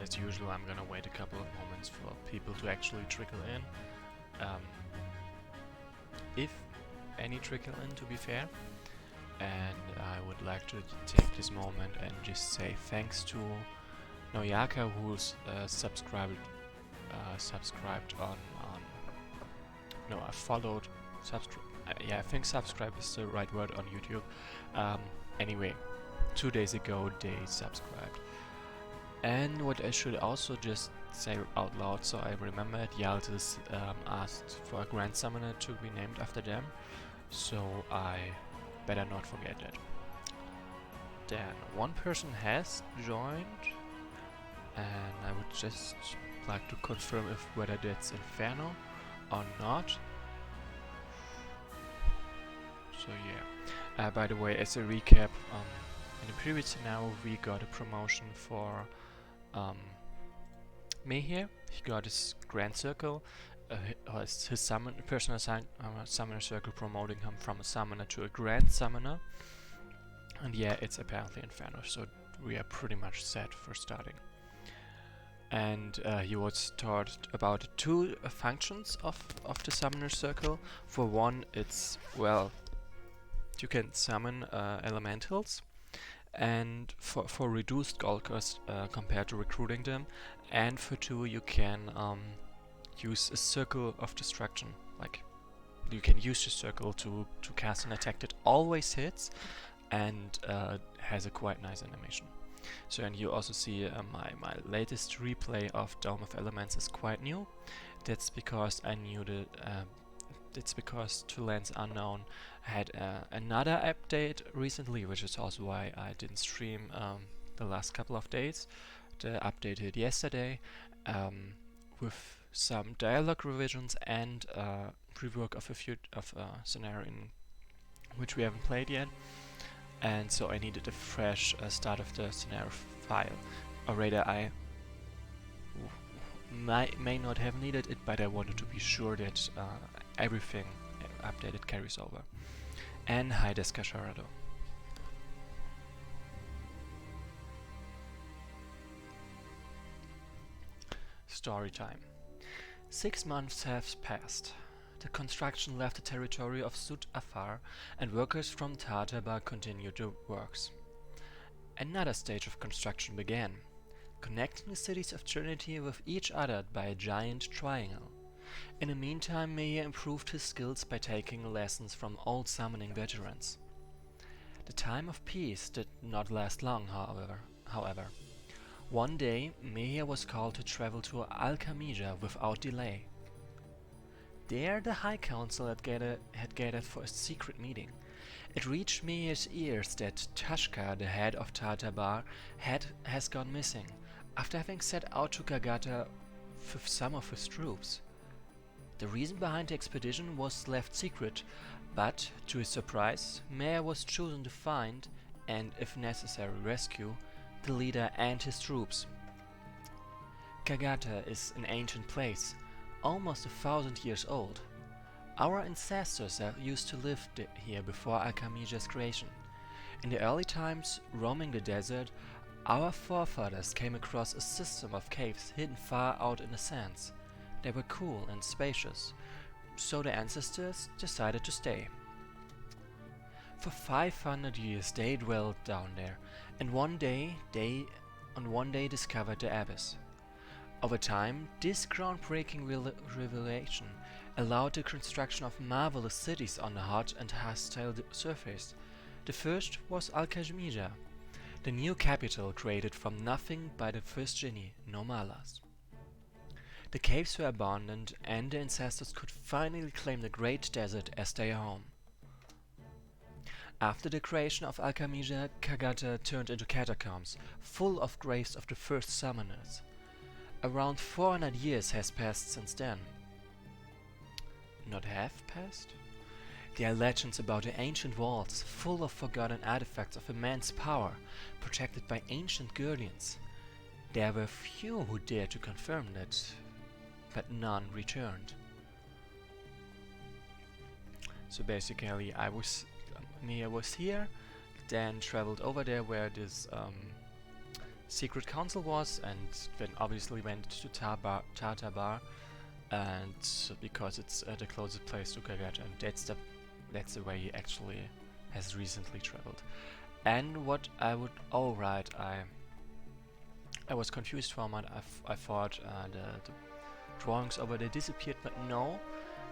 as usual, I'm gonna wait a couple of moments for people to actually trickle in. If any trickle in, to be fair. And I would like to take this moment and just say thanks to Noyaka, who's subscribed on no, I followed yeah, I think subscribe is the right word on YouTube. Anyway, 2 days ago they subscribed. And what I should also just say out loud, so I remember it, Yaltis asked for a Grand Summoner to be named after them, so I better not forget it. Then one person has joined, and I would just like to confirm if whether that's Inferno or not. So yeah. By the way, as a recap, in the previous scenario we got a promotion for Mehir. He got his Grand Circle, his personal summoner circle, promoting him from a summoner to a Grand Summoner. And yeah, it's apparently Inferno, so we are pretty much set for starting. And he was taught about two functions of the summoner circle. For one, it's, well, you can summon elementals, and for reduced gold cost compared to recruiting them, and for two you can use a circle of destruction. Like, you can use the circle to cast an attack that always hits and has a quite nice animation. So, and you also see my latest replay of Dome of Elements is quite new. That's because I knew that it's because Two Lands Unknown had another update recently, which is also why I didn't stream the last couple of days. The update hit yesterday with some dialogue revisions and rework of a scenario in which we haven't played yet, and so I needed a fresh start of the scenario file. Or rather, I may not have needed it, but I wanted to be sure that everything updated carries over. And hi, Descasharado. Story time. 6 months have passed. The construction left the territory of Sud Afar, and workers from Tortallverse continued the works. Another stage of construction began, connecting the cities of Trinity with each other by a giant triangle. In the meantime, Meyer improved his skills by taking lessons from old summoning veterans. The time of peace did not last long, however. One day, Meyer was called to travel to Alcamija without delay. There, the High Council had gathered for a secret meeting. It reached Meyer's ears that Tashka, the head of Tortallverse, has gone missing, after having set out to Kagata with some of his troops. The reason behind the expedition was left secret, but, to his surprise, Meyer was chosen to find, and if necessary rescue, the leader and his troops. Kagata is an ancient place, almost 1,000 years old. Our ancestors used to live here before Alcamija's creation. In the early times, roaming the desert, our forefathers came across a system of caves hidden far out in the sands. They were cool and spacious, so the ancestors decided to stay. For 500 years they dwelled down there, and one day discovered the abyss. Over time, this groundbreaking revelation allowed the construction of marvelous cities on the hot and hostile surface. The first was Alcamija, the new capital created from nothing by the first genie, Normalas. The caves were abandoned, and the ancestors could finally claim the great desert as their home. After the creation of Alcamija, Kagata turned into catacombs, full of graves of the first summoners. Around 400 years has passed since then. Not half passed? There are legends about the ancient vaults, full of forgotten artifacts of immense power, protected by ancient guardians. There were few who dared to confirm that, but none returned. So basically, Mia was here, then traveled over there where this secret council was, and then obviously went to Tartar, and because it's the closest place to Kagat, and that's the way he actually has recently traveled. And what I would... oh right, I was confused for a moment. I thought the drawings over there disappeared, but no.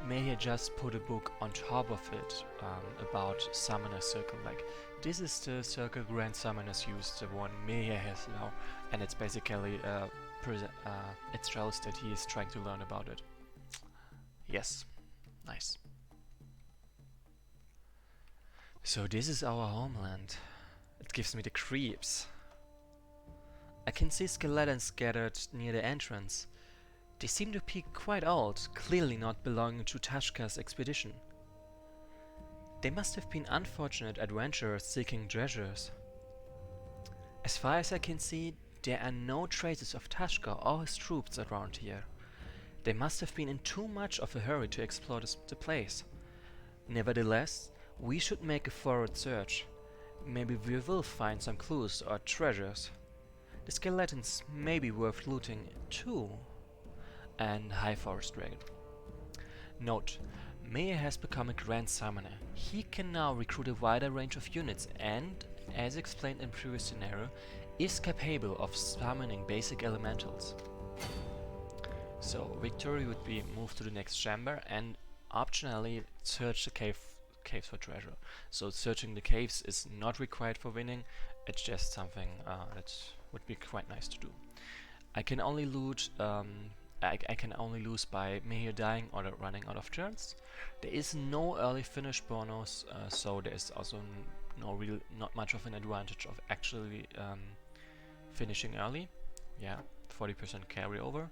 May just put a book on top of it about Summoner Circle. Like, this is the circle Grand Summoners use, the one Meya has now, and it's basically it shows that he is trying to learn about it. Yes, nice. So this is our homeland. It gives me the creeps. I can see skeletons scattered near the entrance. They seem to be quite old, clearly not belonging to Tashka's expedition. They must have been unfortunate adventurers seeking treasures. As far as I can see, there are no traces of Tashka or his troops around here. They must have been in too much of a hurry to explore the place. Nevertheless, we should make a thorough search. Maybe we will find some clues or treasures. The skeletons may be worth looting too. And High Forest Dragon. Note: Meya has become a Grand Summoner. He can now recruit a wider range of units and, as explained in previous scenario, is capable of summoning basic elementals. So victory would be moved to the next chamber and optionally search the caves for treasure. So searching the caves is not required for winning, it's just something that would be quite nice to do. I can only loot I can only lose by Meya dying or running out of turns. There is no early finish bonus, so there is also not much of an advantage of actually finishing early. Yeah, 40% carryover.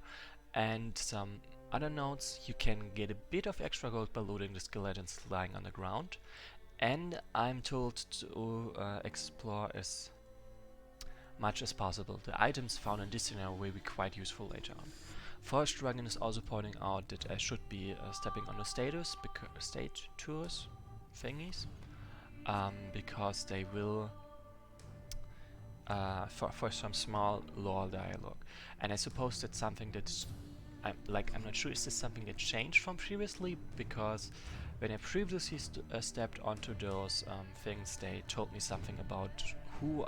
And some other notes: you can get a bit of extra gold by looting the skeletons lying on the ground. And I'm told to explore as much as possible. The items found in this scenario will be quite useful later on. Forest Dragon is also pointing out that I should be stepping on the stage tours thingies, because they will for some small lore dialogue, and I suppose that's something that's I'm not sure, is this something that changed from previously, because when I previously stepped onto those things, they told me something about who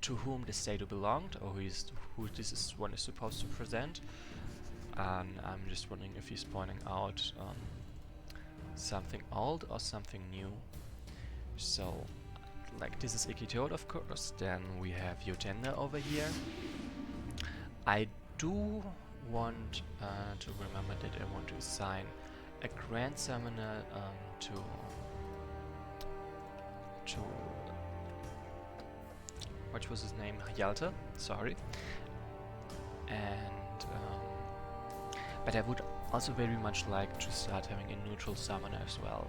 to whom the statue belonged, or who this one is supposed to present. And I'm just wondering if he's pointing out something old or something new. So, like, this is Ikitod, of course. Then we have Yotenda over here. I do want to remember that I want to assign a Grand Summoner to what was his name? Yalta, sorry. And but I would also very much like to start having a neutral summoner as well.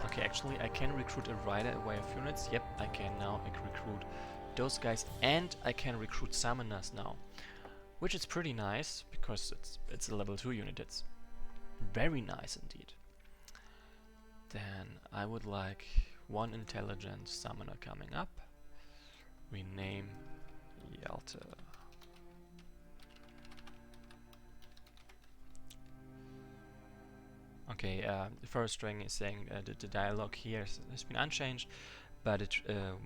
Okay, actually I can recruit a rider away of units. Yep, I can now recruit those guys, and I can recruit summoners now, which is pretty nice because it's a level 2 unit. It's very nice indeed. Then I would like one intelligent summoner coming up. We name Yalta. Okay, the first string is saying that the dialogue here has been unchanged, but it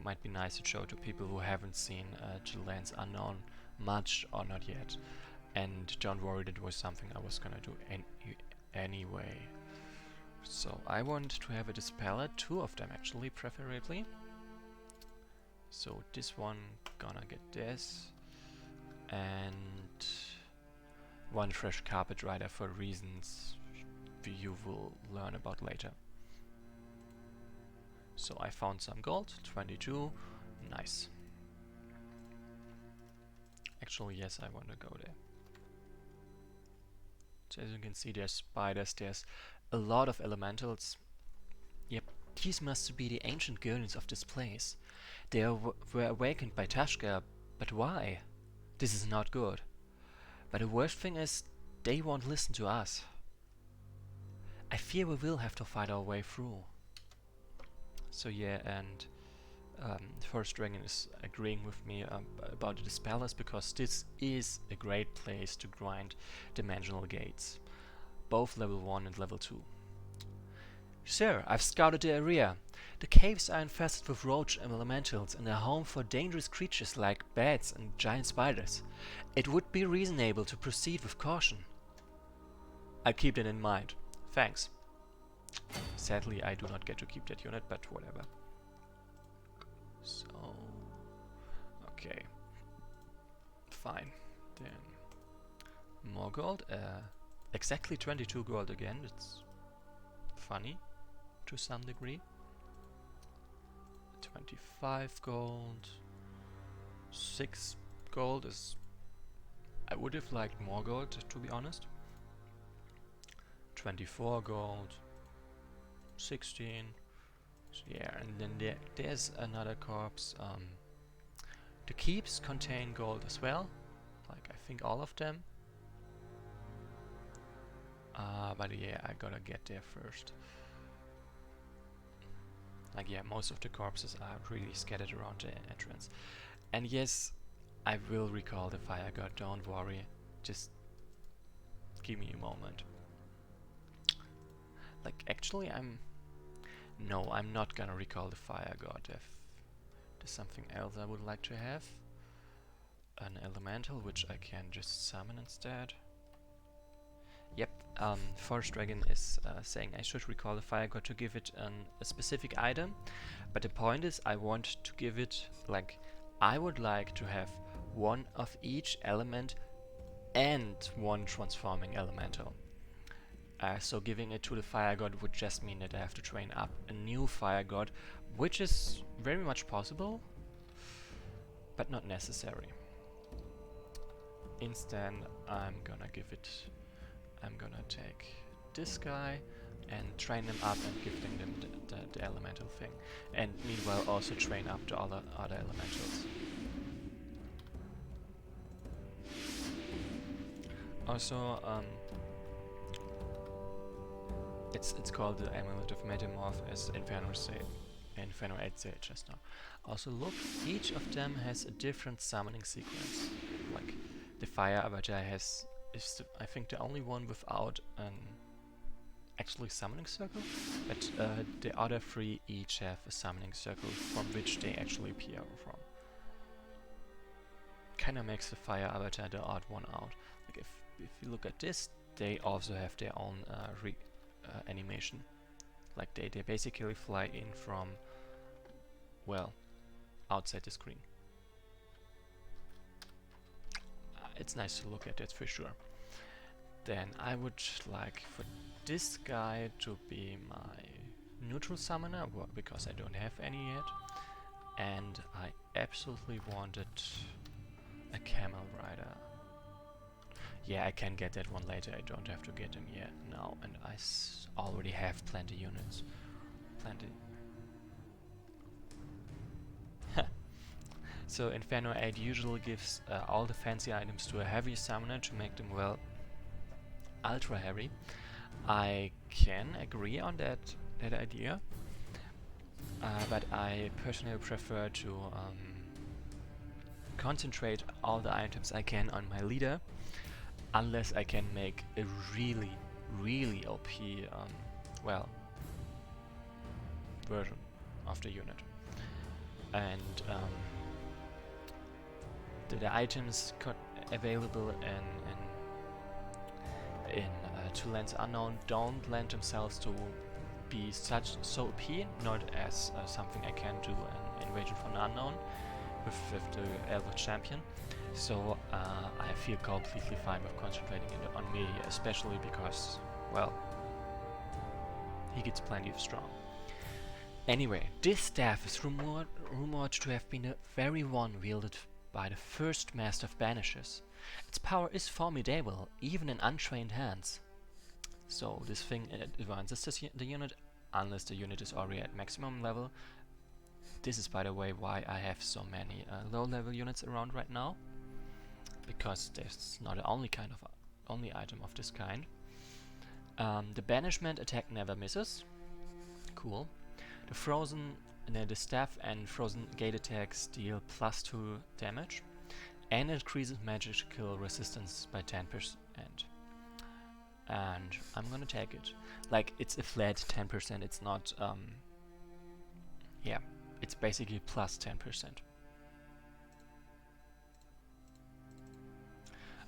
might be nice to show to people who haven't seen The Lands Unknown much or not yet. And don't worry, that was something I was gonna do anyway. So I want to have a dispeller, 2 of them actually, preferably. So this one gonna get this, and one fresh carpet rider for reasons you will learn about later. So I found some gold, 22, nice. Actually, yes, I want to go there. So as you can see, there's spiders, there's a lot of elementals. Yep, these must be the ancient guardians of this place. They were awakened by Tashka, but why? This is not good. But the worst thing is, they won't listen to us. I fear we will have to fight our way through. So yeah, and Forest Dragon is agreeing with me about the Dispellers, because this is a great place to grind dimensional gates, both level 1 and level 2. Sir, I've scouted the area. The caves are infested with roach elementals and are home for dangerous creatures like bats and giant spiders. It would be reasonable to proceed with caution. I'll keep that in mind. Thanks. Sadly, I do not get to keep that unit, but whatever. So, okay, fine. Then more gold. Exactly 22 gold again. It's funny to some degree. 25 gold. 6 gold is. I would have liked more gold, to be honest. 24 gold. 16. So yeah, and then there's another corpse. The keeps contain gold as well, like I think all of them. But yeah, I gotta get there first. Like yeah, most of the corpses are really scattered around the entrance. And yes, I will recall the fire god, don't worry. Just give me a moment. Like actually No, I'm not gonna recall the fire god. If there's something else I would like to have. An elemental, which I can just summon instead. Yep, Forest Dragon is saying I should recall the fire god to give it a specific item. But the point is, I want to give it, like, I would like to have one of each element and one transforming elemental. So giving it to the fire god would just mean that I have to train up a new fire god, which is very much possible, but not necessary. Instead, I'm gonna take this guy and train them up and give them the elemental thing, and meanwhile also train up the other elementals. Also, it's called the Amulet of Metamorph, as Inferno 8 said just now. Also look, each of them has a different summoning sequence. Like the Fire Avatar is I think the only one without an actually summoning circle, but the other 3 each have a summoning circle from which they actually appear from. Kinda makes the Fire Avatar the odd one out. Like if you look at this, they also have their own animation. Like they basically fly in from, well, outside the screen. It's nice to look at, that's for sure. Then I would like for this guy to be my neutral summoner, because I don't have any yet. And I absolutely wanted a camel rider. Yeah, I can get that one later, I don't have to get him yet now, and I already have plenty units. Plenty. So Inferno 8 usually gives all the fancy items to a heavy summoner to make them, well, ultra heavy. I can agree on that idea, but I personally prefer to concentrate all the items I can on my leader, unless I can make a really, really OP, well, version of the unit. And the items available in Two Lands Unknown don't lend themselves to be so OP, not as something I can do in Invasion from the Unknown with the Elder Champion. So I feel completely fine with concentrating it on me, especially because, well, he gets plenty of strong. Anyway, this staff is rumored to have been the very one wielded by the first Master of Banishers. Its power is formidable, even in untrained hands. So this thing advances the unit, unless the unit is already at maximum level. This is, by the way, why I have so many low level units around right now, because there's not the only item of this kind. The banishment attack never misses. Cool. The The staff and frozen gate attacks deal +2 damage and increases magical resistance by 10%. And I'm gonna take it. Like, it's a flat 10%, it's not, yeah, it's basically plus 10%.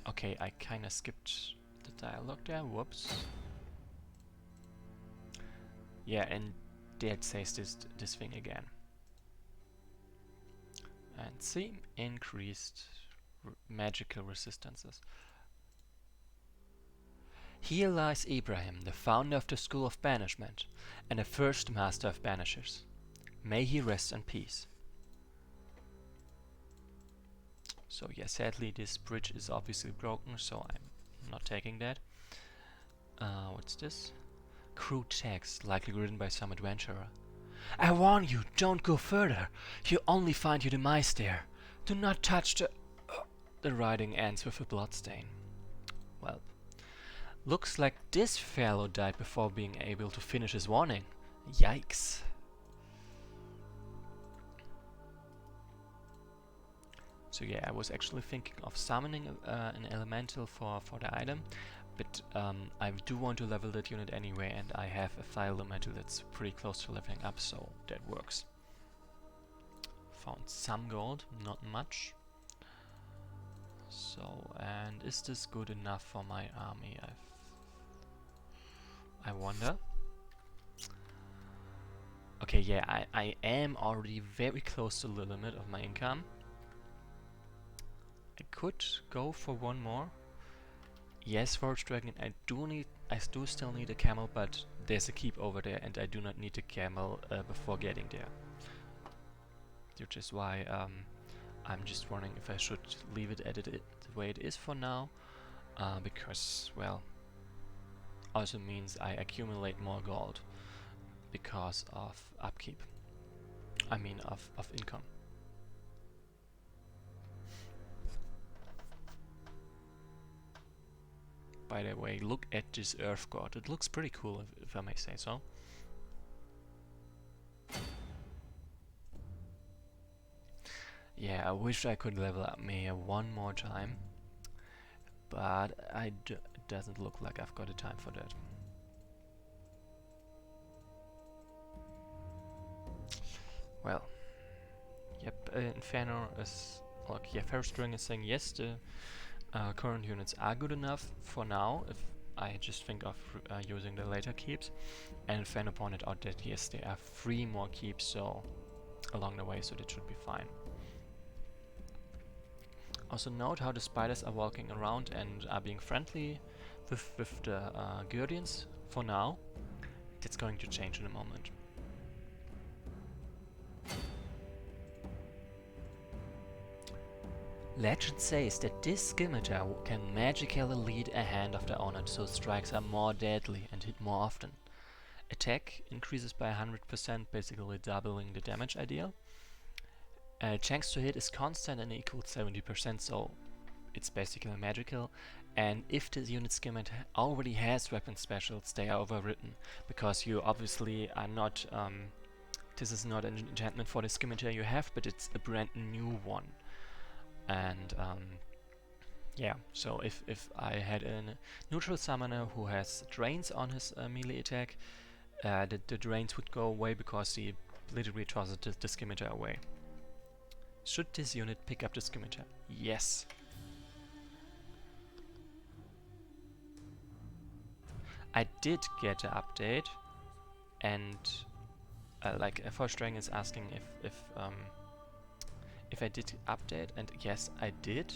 Okay, I kinda skipped the dialogue there, whoops. Yeah, and Dad says this thing again. And see, increased magical resistances. Here lies Ibrahim, the founder of the School of Banishment, and the first master of banishers. May he rest in peace. So yeah, sadly this bridge is obviously broken, so I'm not taking that. What's this? Crude text, likely written by some adventurer. I warn you, don't go further. You'll only find your demise there. Do not touch the... The writing ends with a bloodstain. Well, looks like this fellow died before being able to finish his warning. Yikes. So yeah, I was actually thinking of summoning an elemental for the item, but I do want to level that unit anyway, and I have a fire elemental that's pretty close to leveling up, so that works. Found some gold, not much. So, and is this good enough for my army? I wonder. Okay, yeah, I am already very close to the limit of my income. I could go for one more. Yes, Forge Dragon, I do still need a camel, but there's a keep over there and I do not need a camel before getting there. Which is why I'm just wondering if I should leave it at the way it is for now, because, well, also means I accumulate more gold because of upkeep. I mean of income. By the way, look at this Earth God. It looks pretty cool, if I may say so. Yeah, I wish I could level up Maya one more time, but it doesn't look like I've got the time for that. Well, yep, Inferno is... Look, yeah, Ferrous String is saying yes, the current units are good enough for now, if I just think of using the later keeps. And Inferno pointed out that yes, there are 3 more keeps so along the way, so that should be fine. Also note how the spiders are walking around and are being friendly with the Guardians for now. That's going to change in a moment. Legend says that this scimitar can magically lead a hand of the owner, so strikes are more deadly and hit more often. Attack increases by 100%, basically doubling the damage ideal. Chance to hit is constant and equals 70%, so it's basically magical. And if this unit scimitar already has weapon specials, they are overwritten, because you obviously are not... this is not an enchantment for the scimitar you have, but it's a brand new one. And yeah, so if I had a neutral summoner who has drains on his melee attack, the drains would go away because he literally tosses the scimitar away. Should this unit pick up the scimitar? Yes. I did get an update, and like Forge Dragon is asking if I did update, and yes, I did.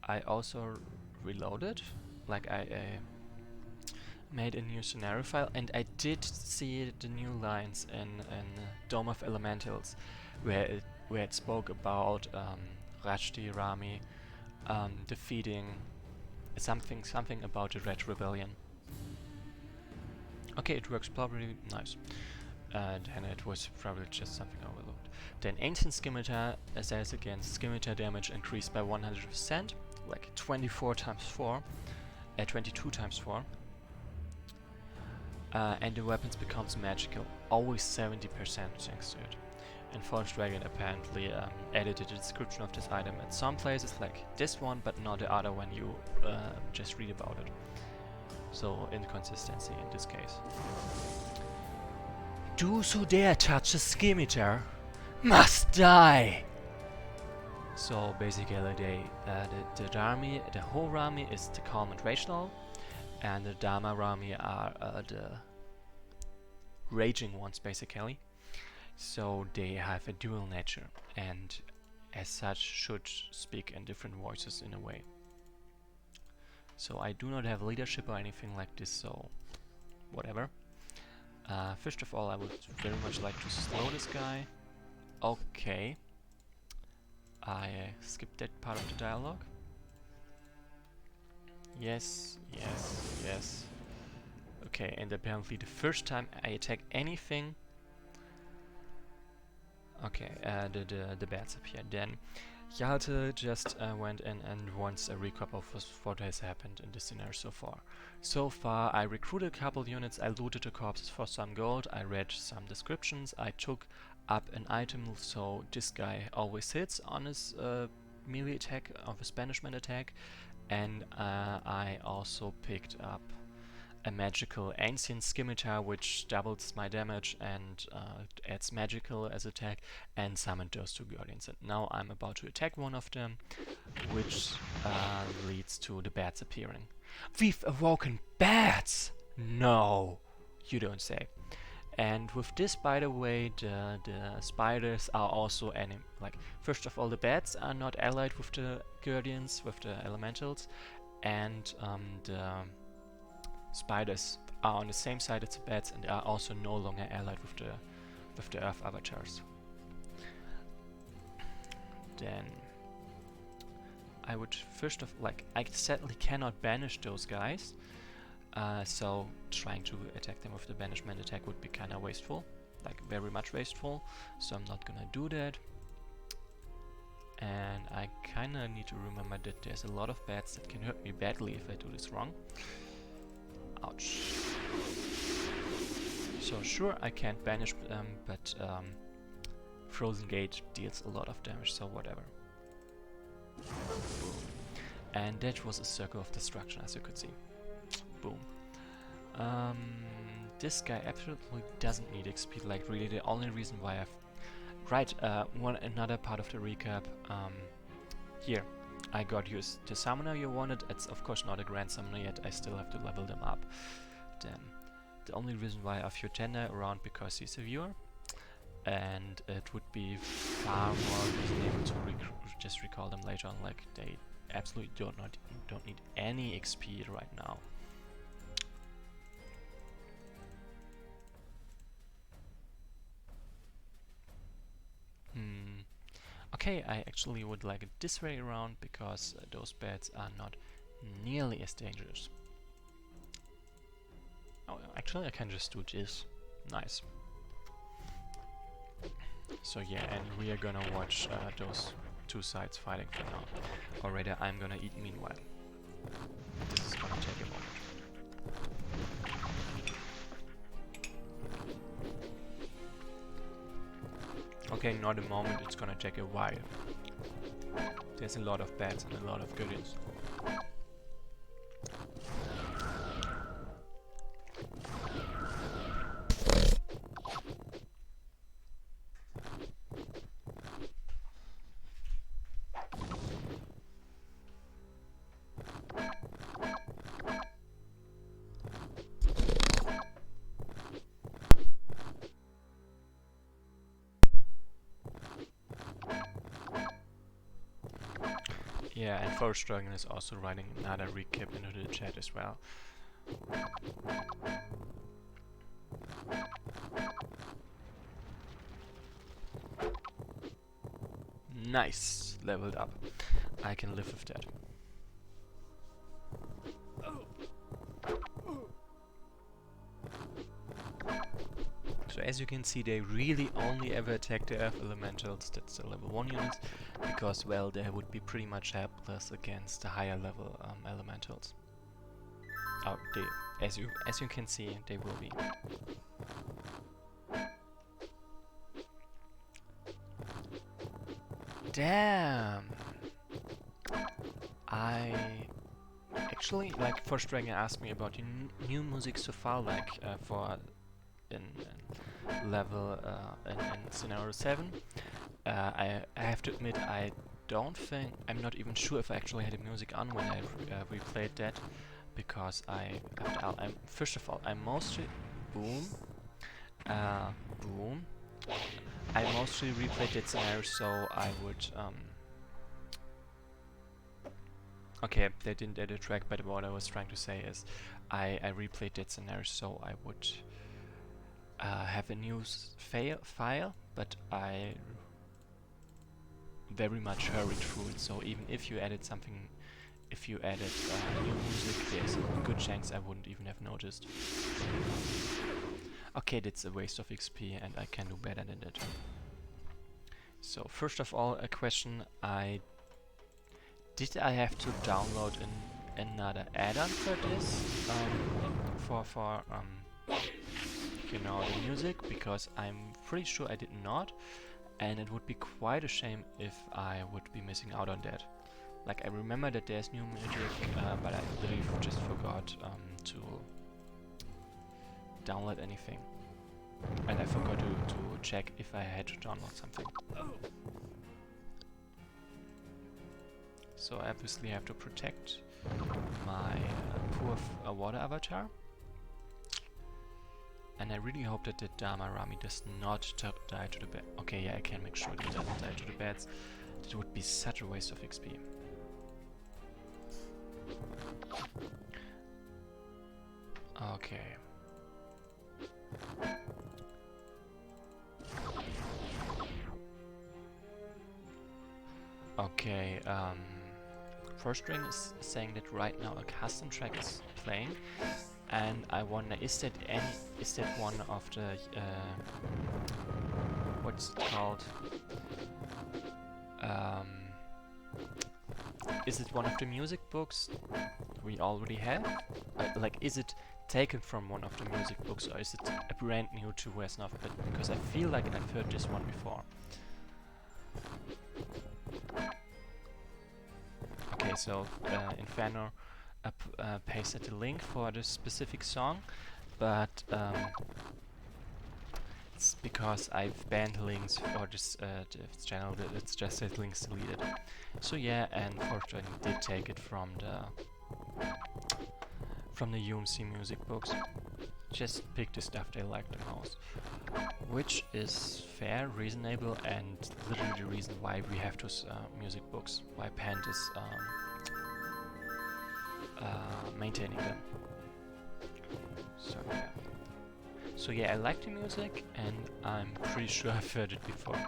I also reloaded, like I made a new scenario file, and I did see the new lines in Dome of Elementals, where it spoke about Rashti Rami defeating something about the Red Rebellion. Okay, it works probably nice. And it was probably just something overlooked. Then Ancient Scimitar says again, scimitar damage increased by 100%, like 24 times 4, 22 times 4. and the weapons becomes magical, always 70% thanks to it. And Forged Dragon apparently edited the description of this item at some places, like this one, but not the other when you just read about it. So inconsistency in this case. Those who dare touch a scimitar must die! So basically the Dharmi, the whole Rami is the calm and rational, and the Dharma Rami are the raging ones basically. So they have a dual nature and as such should speak in different voices in a way. So I do not have leadership or anything like this, so whatever. First of all, I would very much like to slow this guy. Okay. I skipped that part of the dialogue. Yes, yes, yes. Okay, and apparently the first time I attack anything... Okay, the bats appear. Then Hjalte just went in and wants a recap of what has happened in this scenario so far. So far, I recruited a couple units, I looted the corpses for some gold, I read some descriptions, I took up an item, so this guy always hits on his melee attack, of his banishment attack, and I also picked up a magical ancient scimitar which doubles my damage and adds magical as attack, and summoned those two guardians. And now I'm about to attack one of them, which leads to the bats appearing. We've awoken bats! No, you don't say. And with this, by the way, the spiders are also like, first of all, the bats are not allied with the guardians, with the elementals, and the spiders are on the same side as the bats and are also no longer allied with the earth avatars. Then I would first of I certainly cannot banish those guys, so trying to attack them with the banishment attack would be kinda wasteful, like very much wasteful, so I'm not gonna do that. And I kinda need to remember that there's a lot of bats that can hurt me badly if I do this wrong. Ouch. So sure, I can't banish them, but Frozen Gate deals a lot of damage, so whatever. Boom. And that was a circle of destruction, as you could see. Boom. This guy absolutely doesn't need XP, like really the only reason why I've... Right, another part of the recap. Here, I got used the summoner you wanted. It's of course not a grand summoner yet, I still have to level them up. Then, the only reason why I have Tender around because he's a viewer, and it would be far more reasonable to just recall them later on, like they absolutely don't need any XP right now. Okay, I actually would like it this way around because those bats are not nearly as dangerous. Oh, actually I can just do this. Nice. So yeah, and we are gonna watch those two sides fighting for now. Or rather, I'm gonna eat meanwhile. This is gonna take a moment. Okay, not a moment, it's gonna take a while. There's a lot of bats and a lot of goodies. Yeah, and Forest Dragon is also writing another recap into the chat as well. Nice! Leveled up. I can live with that. So as you can see, they really only ever attack the Earth Elementals, that's the level 1 units, because, well, they would be pretty much helpless against the higher level Elementals. Oh, as you can see, they will be. Damn! I actually, like, First Dragon asked me about your new music so far, like for in level in scenario 7. I have to admit, I'm not even sure if I actually had the music on when I replayed that, because first of all, I mostly boom. Boom. I mostly replayed that scenario, so I would okay, they didn't add a track, but what I was trying to say is I replayed that scenario, so I would have a new file, but I very much hurried through it, so even if you added new music, there's a good chance I wouldn't even have noticed. Okay, that's a waste of XP and I can do better than that. So first of all, a question: did I have to download another add-on for this? You know, the music, because I'm pretty sure I did not, and it would be quite a shame if I would be missing out on that. Like, I remember that there's new music, but I literally just forgot to download anything. And I forgot to check if I had to download something. So I obviously have to protect my poor water avatar. And I really hope that the Damarami does not die to the bed. Okay, yeah, I can make sure that it doesn't die to the beds. That would be such a waste of XP. Okay. Okay, First Ring is saying that right now a custom track is playing, and I wonder, is that one of the what's it called? Is it one of the music books we already have? Like, is it taken from one of the music books, or is it a brand new to Wesnoth? Because I feel like I've heard this one before. Okay, so Inferno pasted the link for the specific song, but it's because I've banned links for this channel that it's just said links deleted. So yeah, and Fortran did take it from the UMC music books. Just pick the stuff they like the most, which is fair, reasonable, and literally the reason why we have those music books, why Pant is maintaining them. So yeah, I like the music, and I'm pretty sure I've heard it before.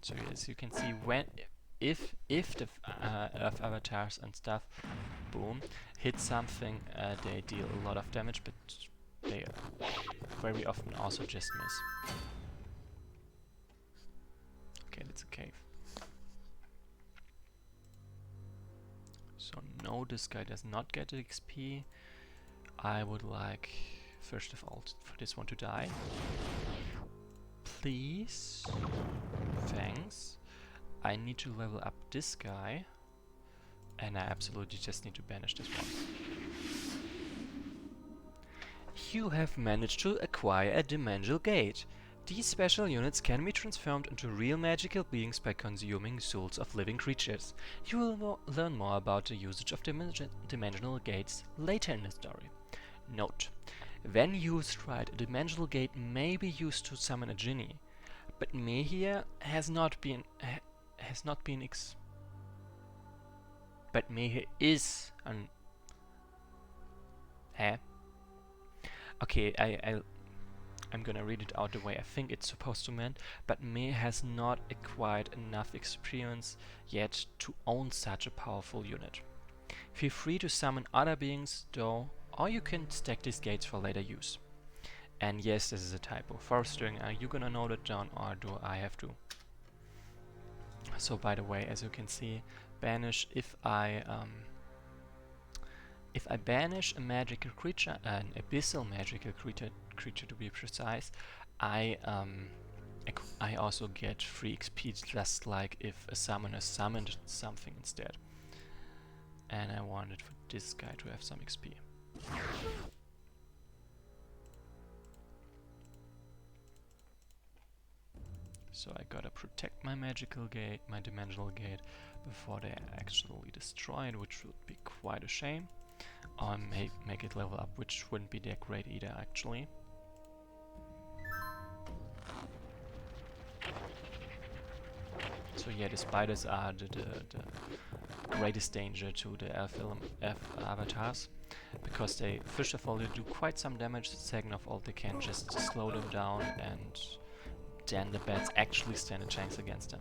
So as you can see, if the Earth avatars and stuff, boom, hit something, they deal a lot of damage, but they very often also just miss. Okay, that's a cave. So no, this guy does not get XP. I would like, first of all, for this one to die. Please. Thanks. I need to level up this guy. And I absolutely just need to banish this one. You have managed to acquire a dimensional gate. These special units can be transformed into real magical beings by consuming souls of living creatures. You will learn more about the usage of dimensional gates later in the story. Note: when used right, a dimensional gate may be used to summon a genie, but Mehir but Mehir is an... Okay, I'm gonna read it out the way I think it's supposed to mean, but Mehir has not acquired enough experience yet to own such a powerful unit. Feel free to summon other beings though, or you can stack these gates for later use. And yes, this is a typo. Forestering, are you gonna note it down, or do I have to? So by the way, as you can see, banish, if I banish a magical creature, an abyssal magical creature to be precise, I also get free XP, just like if a summoner summoned something instead. And I wanted for this guy to have some XP. So I gotta protect my magical gate, my dimensional gate, before they actually destroy it, which would be quite a shame. Or make it level up, which wouldn't be that great either, actually. So yeah, the spiders are the greatest danger to the elf avatars, because they, first of all, they do quite some damage, second of all, they can just slow them down, and then the bats actually stand a chance against them.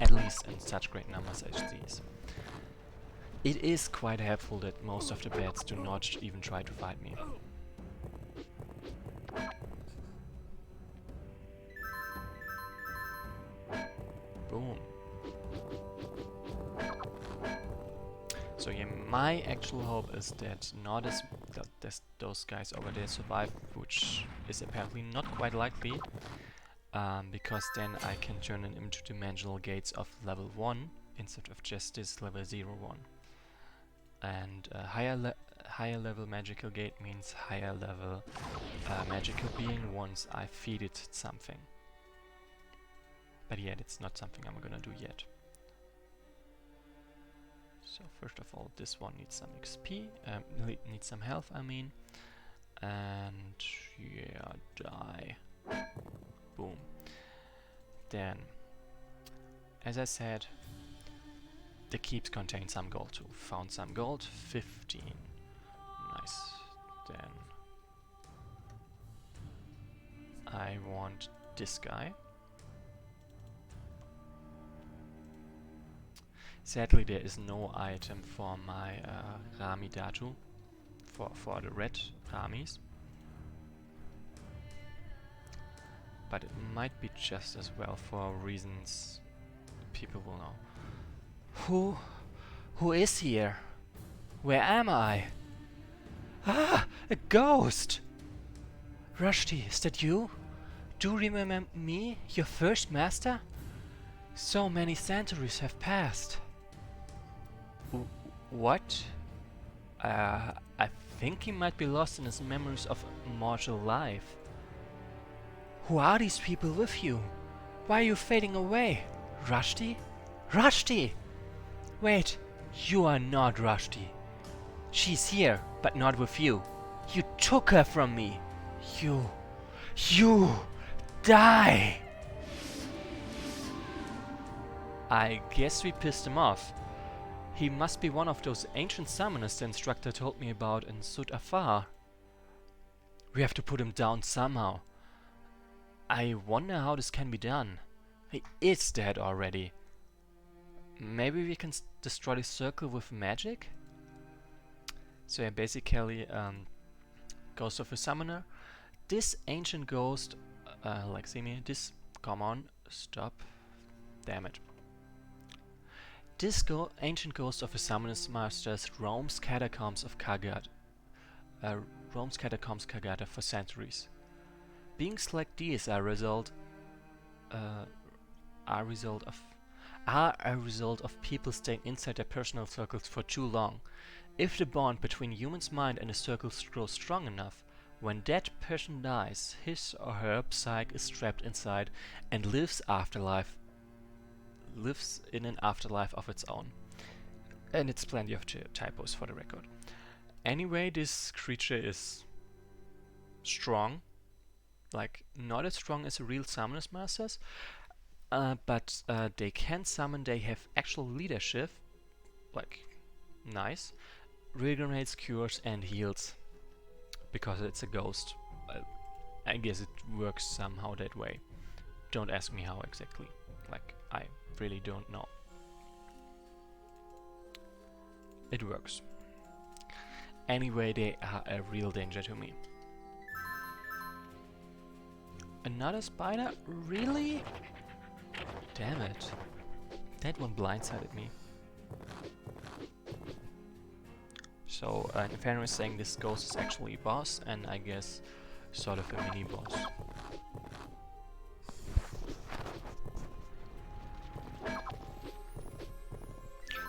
At least in such great numbers as these. It is quite helpful that most of the bats do not even try to fight me. Boom. So yeah, my actual hope is that not as those guys over there survive, which is apparently not quite likely, because then I can turn them into dimensional gates of level 1 instead of just this level 0-1. And higher level magical gate means higher level magical being once I feed it something. But yet it's not something I'm gonna do yet. So first of all, this one needs some XP, needs some health, I mean. And yeah, die. Boom. Then, as I said, the keeps contain some gold too. Found some gold, 15. Nice. Then I want this guy. Sadly, there is no item for my Rami Datu, for the red Ramis. But it might be just as well for reasons people will know. Who is here? Where am I? Ah, a ghost! Rushdie, is that you? Do you remember me, your first master? So many centuries have passed. What? I think he might be lost in his memories of mortal life. Who are these people with you? Why are you fading away? Rushdie? Rushdie! Wait, you are not Rushdie. She's here, but not with you. You took her from me. You die! I guess we pissed him off. He must be one of those ancient summoners the instructor told me about in Sud Afar. We have to put him down somehow. I wonder how this can be done. He is dead already. Maybe we can destroy the circle with magic? So yeah, basically, Ghost of a Summoner. This ancient ghost, like see me, this, come on, stop, damn it. This ancient ghost of a summoner's masters roams catacombs of Kagata, for centuries. Beings like these are a result of people staying inside their personal circles for too long. If the bond between human's mind and the circles grows strong enough, when that person dies, his or her psyche is trapped inside and lives in an afterlife of its own. And it's plenty of typos for the record. Anyway, this creature is strong. Like, not as strong as a real summoner's masters, but they can summon, they have actual leadership. Like, nice. Regenerates, cures and heals. Because it's a ghost. I guess it works somehow that way. Don't ask me how exactly. Like, I really don't know. It works. Anyway, they are a real danger to me. Another spider? Really? Damn it. That one blindsided me. So Inferno is saying this ghost is actually a boss, and I guess sort of a mini boss.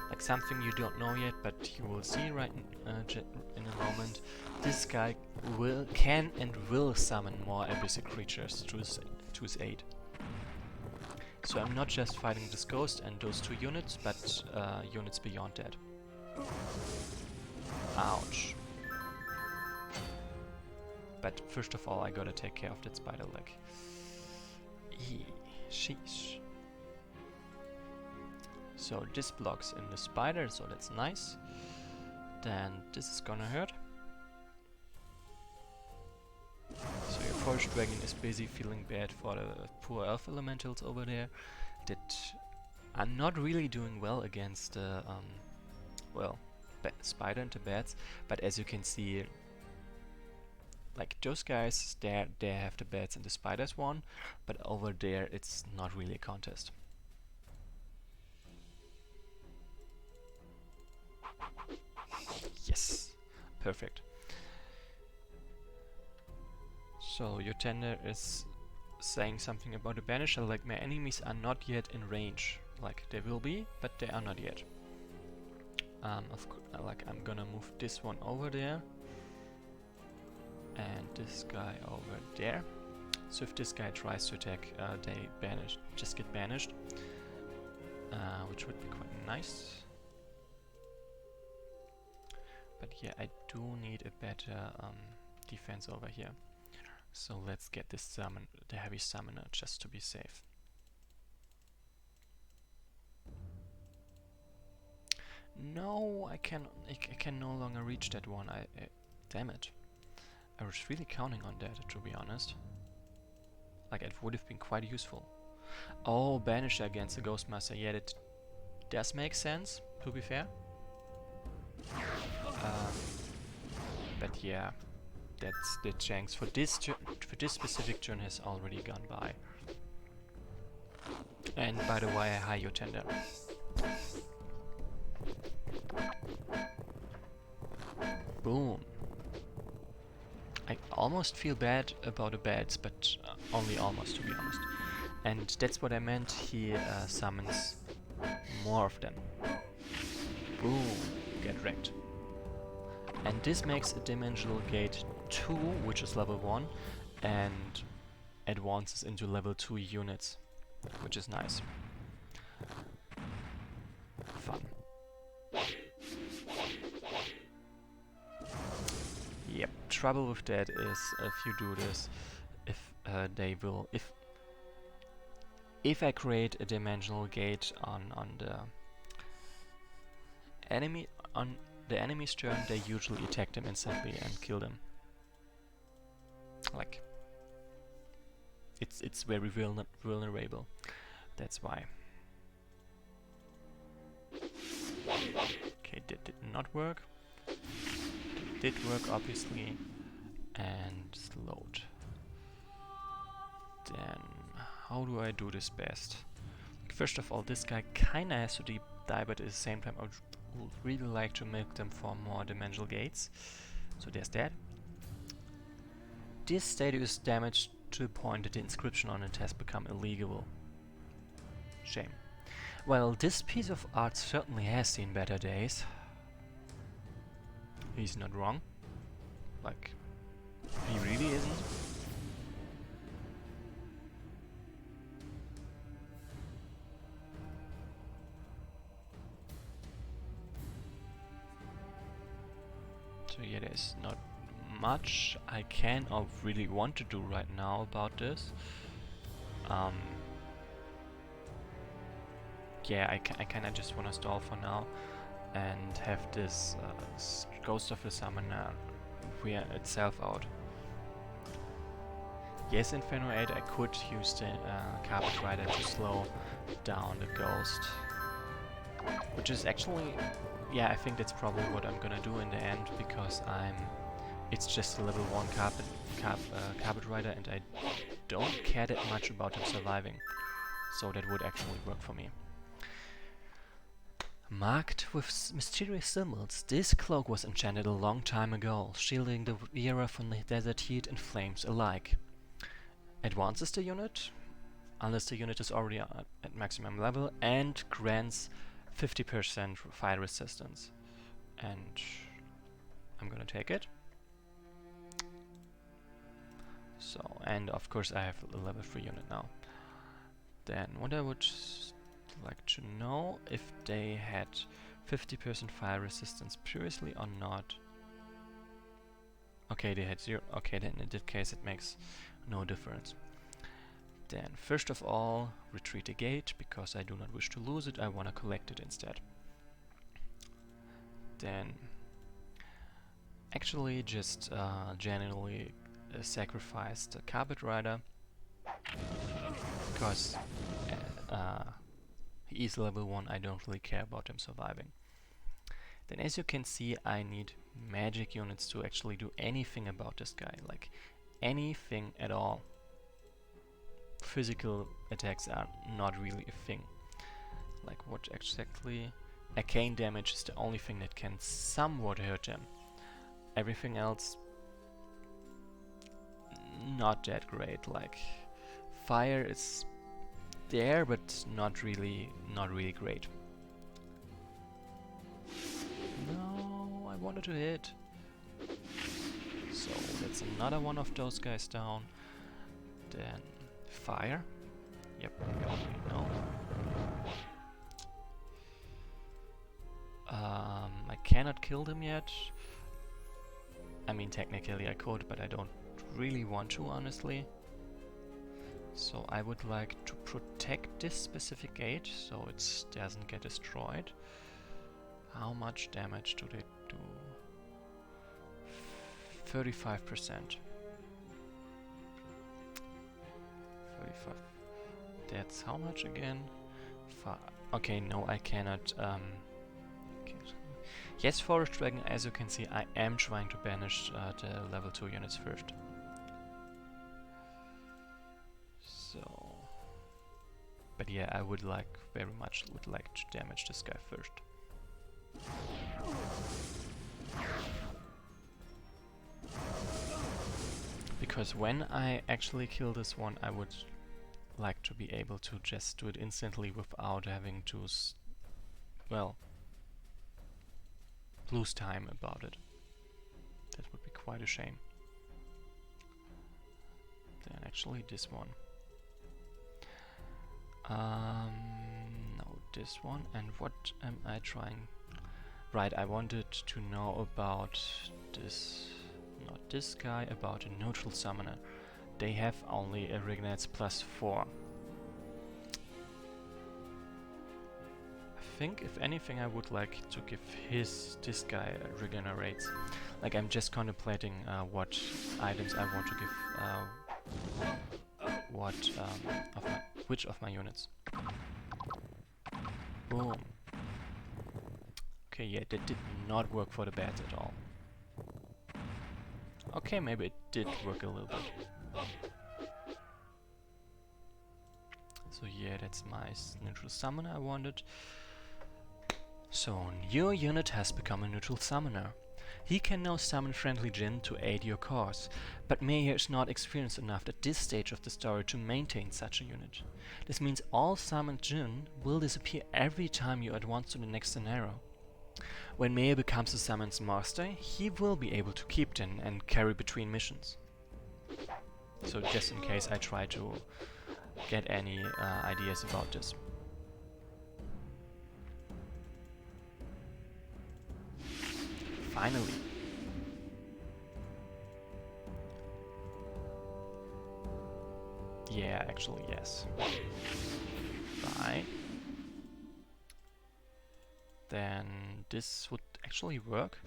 Like something you don't know yet, but you will see right in a moment. This guy can and will summon more abyssal creatures to his aid. So I'm not just fighting this ghost and those 2 units, but units beyond that. Ouch. But first of all, I gotta take care of that spider leg. Eee, sheesh. So this blocks in the spider, so that's nice. Then this is gonna hurt. So your forest dragon is busy feeling bad for the poor elf elementals over there that are not really doing well against the well, spider and the bats, but as you can see, like those guys, they have the bats and the spiders won, but over there it's not really a contest. Yes, perfect. So your tender is saying something about the banisher, like my enemies are not yet in range. Like they will be, but they are not yet. Like I'm gonna move this one over there and this guy over there. So if this guy tries to attack, they just get banished, which would be quite nice. But yeah, I do need a better defense over here. So let's get this the heavy summoner just to be safe. No, I can no longer reach that one. Damn it. I was really counting on that, to be honest. Like it would have been quite useful. Oh, Banisher against the Ghostmaster. Yeah, that does make sense, to be fair. But yeah, that's the chance for this specific turn has already gone by. And by the way, I high your tender. Boom. I almost feel bad about the bats, but only almost, to be honest. And that's what I meant. He summons more of them. Boom. Get wrecked. And this makes a dimensional gate 2, which is level 1, and advances into level 2 units, which is nice. Fun. Yep, trouble with that is if you do this, if I create a dimensional gate on the enemy on the enemy's turn, they usually attack them instantly and kill them. Like, it's very vulnerable. That's why. Okay, that did not work. It did work, obviously. And load. Then, how do I do this best? First of all, this guy kinda has to die, but at the same time, I would really like to make them for more dimensional gates. So there's that. This statue is damaged to the point that the inscription on it has become illegible. Shame. Well, this piece of art certainly has seen better days. He's not wrong. Like, he really isn't. So yeah, there's not much I can or really want to do right now about this. Yeah, I kinda just wanna stall for now and have this Ghost of the Summoner wear itself out. Yes, Inferno 8, I could use the Carpet Rider to slow down the Ghost. Which is actually, yeah, I think that's probably what I'm gonna do in the end, because it's just a level 1 Carpet Rider and I don't care that much about him surviving. so that would actually work for me. Marked with mysterious symbols, this cloak was enchanted a long time ago, shielding the wearer from the desert heat and flames alike. Advances the unit, unless the unit is already at maximum level, and grants 50% fire resistance. And I'm gonna take it. So, and of course I have a level 3 unit now. Then what I would like to know, if they had 50% fire resistance previously or not. Okay, they had 0. Okay, then in that case it makes no difference. Then first of all, retreat the gate, because I do not wish to lose it, I want to collect it instead. Then actually just generally sacrifice the carpet rider, because he is level 1, I don't really care about him surviving. Then as you can see, I need magic units to actually do anything about this guy, like anything at all. Physical attacks are not really a thing. Like what exactly? Arcane damage is the only thing that can somewhat hurt him. Everything else not that great. Like fire is there, but not really great. No, I wanted to hit. So that's another one of those guys down. Then fire. Yep, no. I cannot kill them yet. I mean, technically I could, but I don't really want to, honestly. So I would like to protect this specific gate so it doesn't get destroyed. How much damage do they do? 35%. 35. That's how much again? Okay, no, I cannot. Yes, Forest Dragon, as you can see, I am trying to banish the level 2 units first. So, but yeah, I would very much like to damage this guy first. Because when I actually kill this one, I would like to be able to just do it instantly without having to, well, lose time about it. That would be quite a shame. Then actually this one. No, this one. And what am I trying? Right, I wanted to know about this, not this guy, about a neutral summoner. They have only a Regenerates +4. I think if anything I would like to give this guy Regenerates. Like I'm just contemplating what items I want to give which of my units. Boom. Okay, yeah, that did not work for the bats at all. Okay, maybe it did work a little bit. So yeah, that's my neutral summoner I wanted. So, your unit has become a neutral summoner. He can now summon friendly Jinn to aid your cause, but Meir is not experienced enough at this stage of the story to maintain such a unit. This means all summoned Jinn will disappear every time you advance to the next scenario. When Meir becomes a summon's master, he will be able to keep them and carry between missions. So just in case I try to get any ideas about this. Finally. Yeah, actually, yes. Right. Then this would actually work.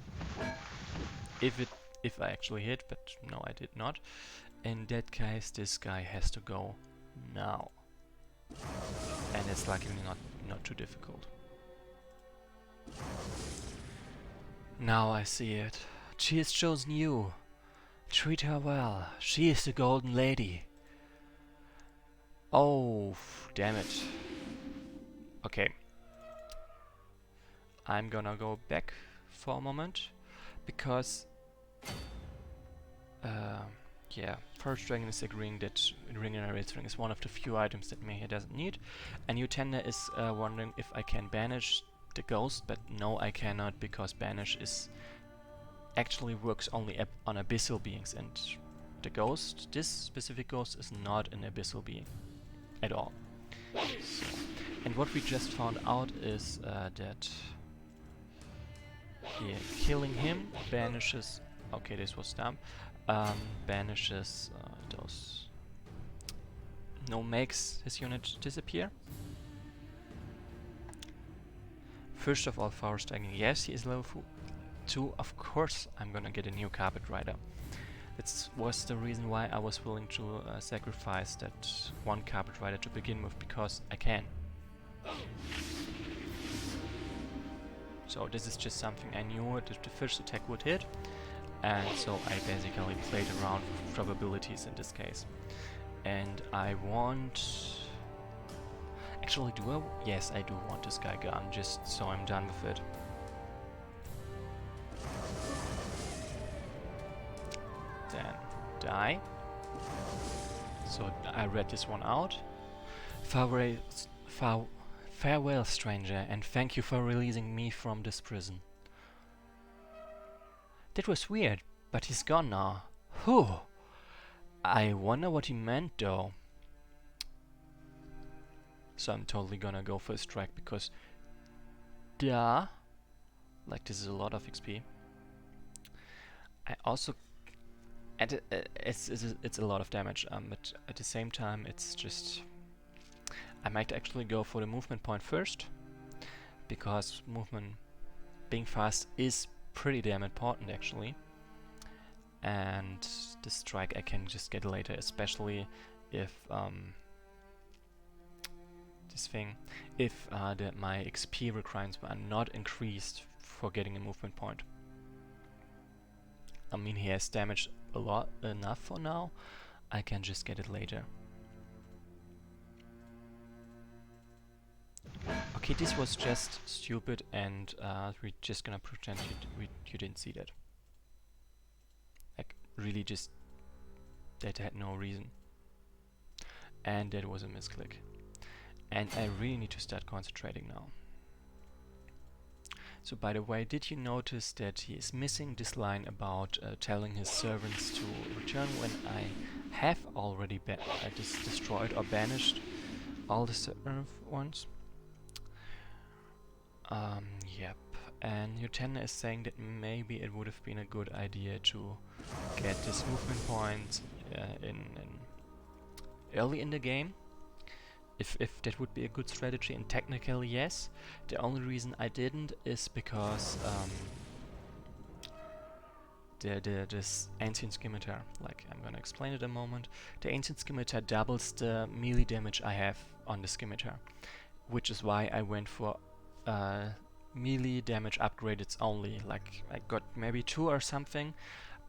If I actually hit, but no, I did not. In that case, this guy has to go now. And it's luckily not too difficult. Now I see it. She has chosen you. Treat her well. She is the Golden Lady. Oh, damn it. Okay. I'm gonna go back for a moment, because yeah, Forest Dragon is agreeing that Ring and Erase Ring is one of the few items that Mehir doesn't need, and Utenda is wondering if I can banish the ghost, but no, I cannot, because banish is actually works only on abyssal beings, and the ghost, this specific ghost, is not an abyssal being at all. So, and what we just found out is that killing him banishes. Okay, this was dumb. Banishes those. No, makes his unit disappear. First of all, Forest Dragon, yes, he is level 2. Of course, I'm gonna get a new Carpet Rider. That was the reason why I was willing to sacrifice that one Carpet Rider to begin with, because I can. So this is just something I knew that the first attack would hit, and so I basically played around with probabilities in this case. And I want... Actually, do I? Yes, I do want this guy gone, just so I'm done with it. Then die. So I read this one out. Farewell, stranger, and thank you for releasing me from this prison. That was weird, but he's gone now. Whew. I wonder what he meant though. So I'm totally gonna go for a strike, because duh. Like, this is a lot of XP. I also... it's a lot of damage, but at the same time it's just... I might actually go for the movement point first, because movement being fast is pretty damn important actually. And the strike I can just get later, especially if my XP requirements are not increased for getting a movement point. I mean, he has damage enough for now. I can just get it later. Okay, this was just stupid, and we're just gonna pretend you didn't see that. Like, really, just that had no reason. And that was a misclick. And I really need to start concentrating now. So, by the way, did you notice that he is missing this line about telling his servants to return, when I have already destroyed or banished all the servant ones? Yep. And Utena is saying that maybe it would have been a good idea to get this movement point in early in the game. If that would be a good strategy, and technically yes. The only reason I didn't is because this Ancient Scimitar, like I'm gonna explain it in a moment, the Ancient Scimitar doubles the melee damage I have on the Scimitar, which is why I went for melee damage upgraded only. Like, I got maybe 2 or something,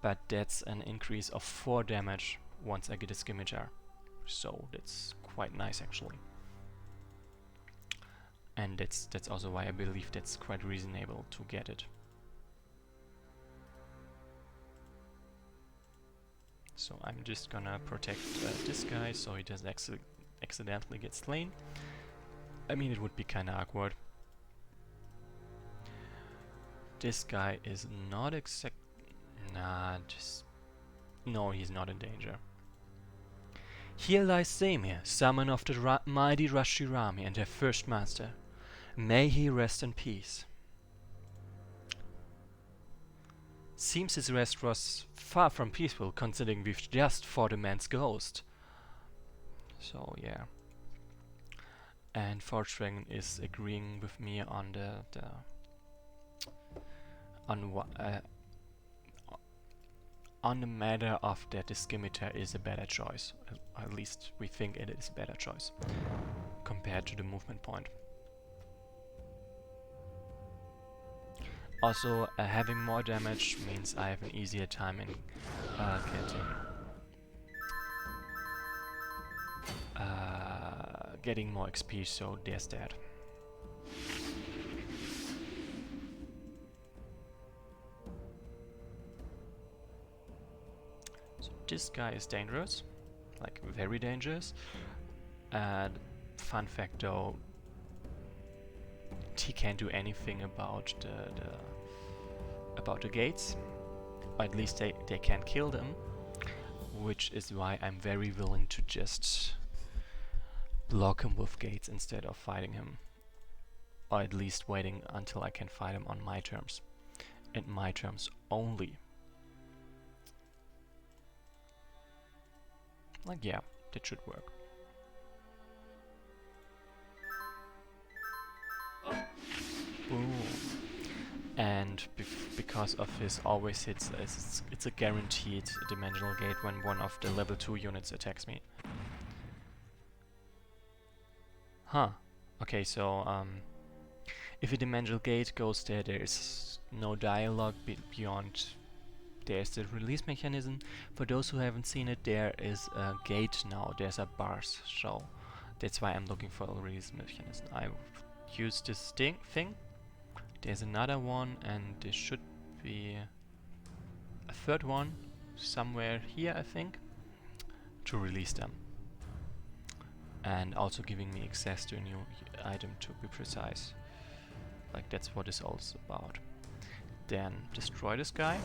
but that's an increase of 4 damage once I get a Scimitar. So that's quite nice actually. And that's also why I believe that's quite reasonable to get it. So I'm just gonna protect this guy so he doesn't accidentally get slain. I mean, it would be kinda awkward. This guy is not no, he's not in danger. Here lies Samir, summon of the mighty Rashirami and their first master. May he rest in peace. Seems his rest was far from peaceful, considering we've just fought a man's ghost. So yeah. And Forge Dragon is agreeing with me on on the matter of that the Scimitar is a better choice. At least we think it is a better choice compared to the movement point. Also, having more damage means I have an easier time in getting getting more XP, so there's that. So this guy is dangerous, like very dangerous. And fun fact though, he can't do anything about the gates, or at least they can't kill them, which is why I'm very willing to just block him with gates instead of fighting him, or at least waiting until I can fight him on my terms, and my terms only. Like, yeah, that should work. Boom. And because of his always hits, it's a guaranteed dimensional gate when one of the level 2 units attacks me. Huh. Okay, so if a dimensional gate goes there, there is no dialogue beyond. There's the release mechanism. For those who haven't seen it, there is a gate now. There's a bars, so that's why I'm looking for a release mechanism. I use this thing. There's another one, and there should be a third one somewhere here, I think, to release them. And also giving me access to a new item, to be precise. Like, that's what it's all about. Then destroy this guy.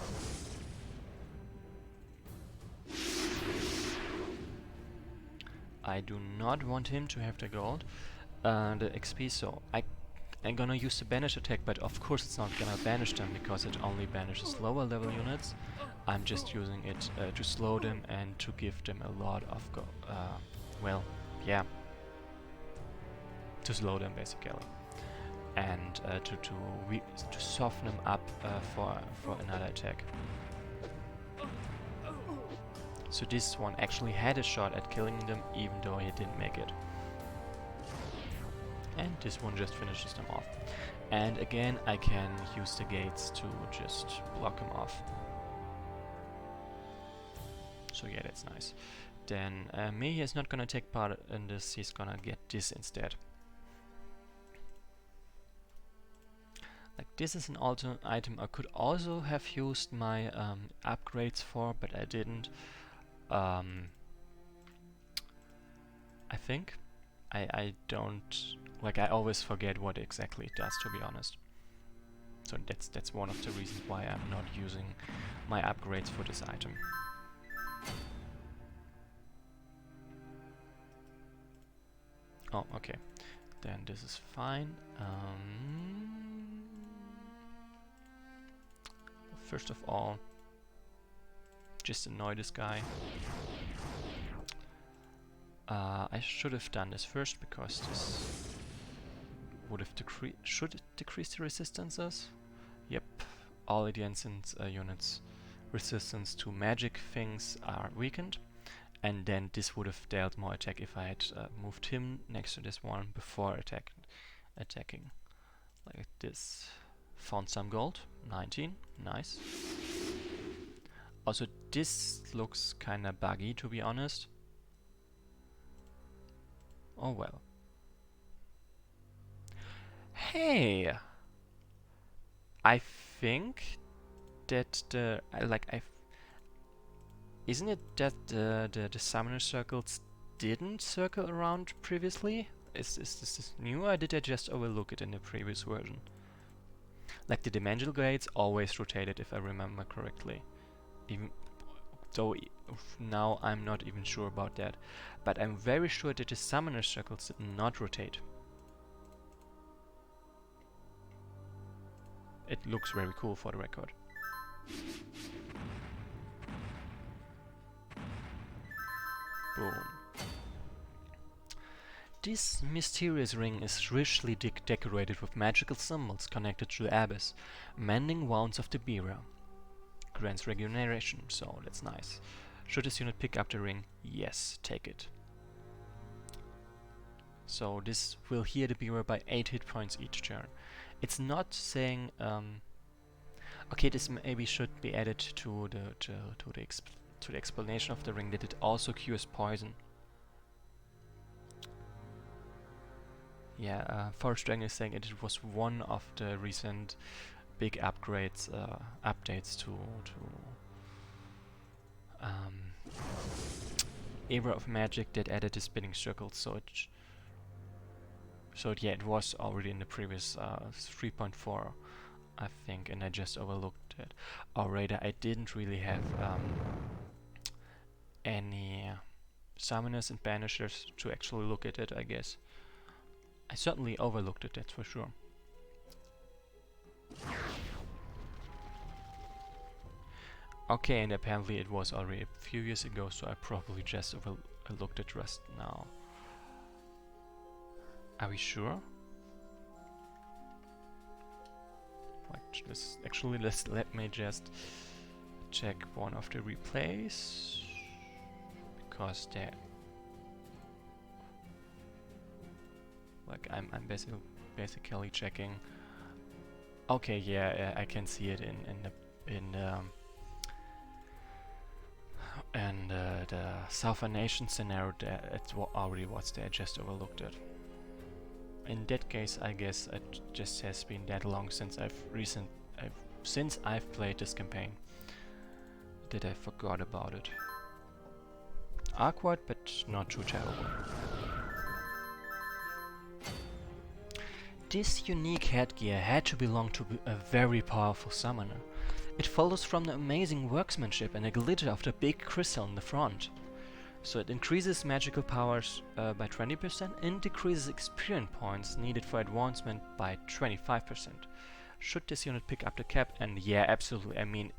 I do not want him to have the gold, the XP, so I'm gonna use the banish attack, but of course it's not gonna banish them because it only banishes lower level units. I'm just using it to slow them and to give them a lot of well, yeah, to slow them basically, and to soften them up for another attack. So this one actually had a shot at killing them, even though he didn't make it. And this one just finishes them off. And again, I can use the gates to just block him off. So yeah, that's nice. Then me is not gonna take part in this, he's gonna get this instead. Like, this is an alternate item I could also have used my upgrades for, but I didn't. I think I don't, like, I always forget what exactly it does, to be honest. So that's one of the reasons why I'm not using my upgrades for this item. Oh, okay. Then this is fine. First of all, just annoy this guy. I should have done this first because this would have should it decrease the resistances? Yep, all adjacent units' resistance to magic things are weakened, and then this would have dealt more attack if I had moved him next to this one before attacking. Like this. Found some gold, 19, nice. Also, this looks kinda buggy, to be honest. Oh well. Hey! I think that isn't it that the summoner circles didn't circle around previously? Is this new, or did I just overlook it in the previous version? Like, the dimensional gates always rotated, if I remember correctly. Even though now I'm not even sure about that. But I'm very sure that the summoner circles did not rotate. It looks very cool, for the record. Boom. This mysterious ring is richly decorated with magical symbols connected to the abyss, mending wounds of the bearer. Grants regeneration, so that's nice. Should this unit pick up the ring? Yes, take it. So this will heal the bearer by 8 hit points each turn. It's not saying... okay, this maybe should be added to the explanation of the ring, that it also cures poison. Yeah, Forest Dragon is saying it was one of the recent big upgrades, updates to Era of Magic that added the spinning circles. Yeah, it was already in the previous 3.4, I think, and I just overlooked it. Or rather, I didn't really have any summoners and banishers to actually look at it, I guess. I certainly overlooked it, that's for sure. Okay, and apparently it was already a few years ago, so I probably just overlooked it just now. Are we sure? Like, let me just check one of the replays, because they're like I'm basically checking. Okay, yeah, I can see it in the Southern Nation scenario. It already was there. I just overlooked it. In that case, I guess it just has been that long since I've played this campaign that I forgot about it. Awkward, but not too terrible. This unique headgear had to belong to a very powerful summoner. It follows from the amazing workmanship and the glitter of the big crystal in the front. So it increases magical powers by 20% and decreases experience points needed for advancement by 25%. Should this unit pick up the cap? And yeah, absolutely. I mean,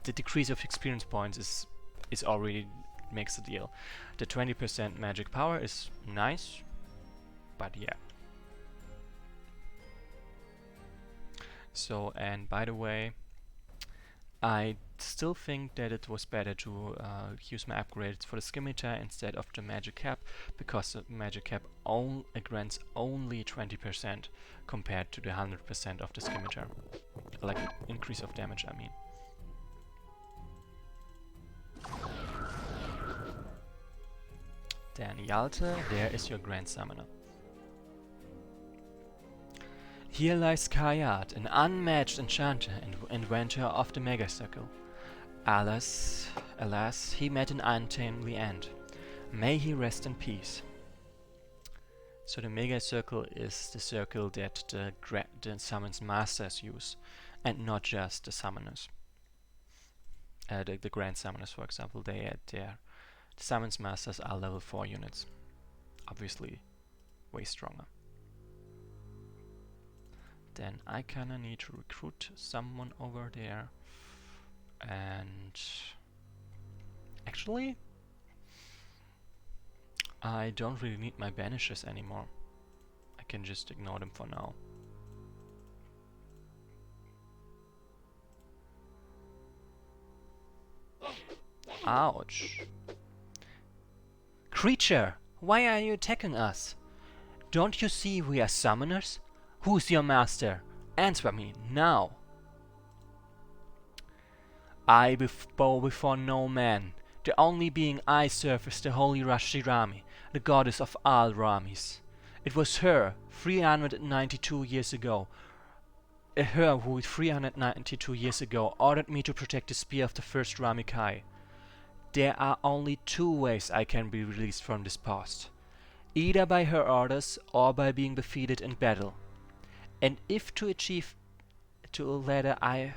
the decrease of experience points is already makes a deal. The 20% magic power is nice, but yeah. So, and by the way, I still think that it was better to use my upgrades for the scimitar instead of the magic cap, because the magic cap grants only 20% compared to the 100% of the scimitar. Like increase of damage, I mean. Then Yalte, there is your Grand Summoner. Here lies Kayat, an unmatched enchanter and inventor of the Mega Circle. Alas, he met an untimely end. May he rest in peace. So the Mega Circle is the circle that the Summons Masters use, and not just the Summoners. The Grand Summoners, for example, the Summons Masters are level 4 units. Obviously, way stronger. Then I kinda need to recruit someone over there. And actually, I don't really need my banishers anymore. I can just ignore them for now. Ouch. Creature, why are you attacking us? Don't you see we are summoners? Who's your master? Answer me now. I bow before no man. The only being I serve is the holy Rashirami, the goddess of all Ramis. It was her, 392 years ago, her who 392 years ago ordered me to protect the spear of the first Ramikai. There are only two ways I can be released from this post. Either by her orders or by being defeated in battle. And if to achieve the latter I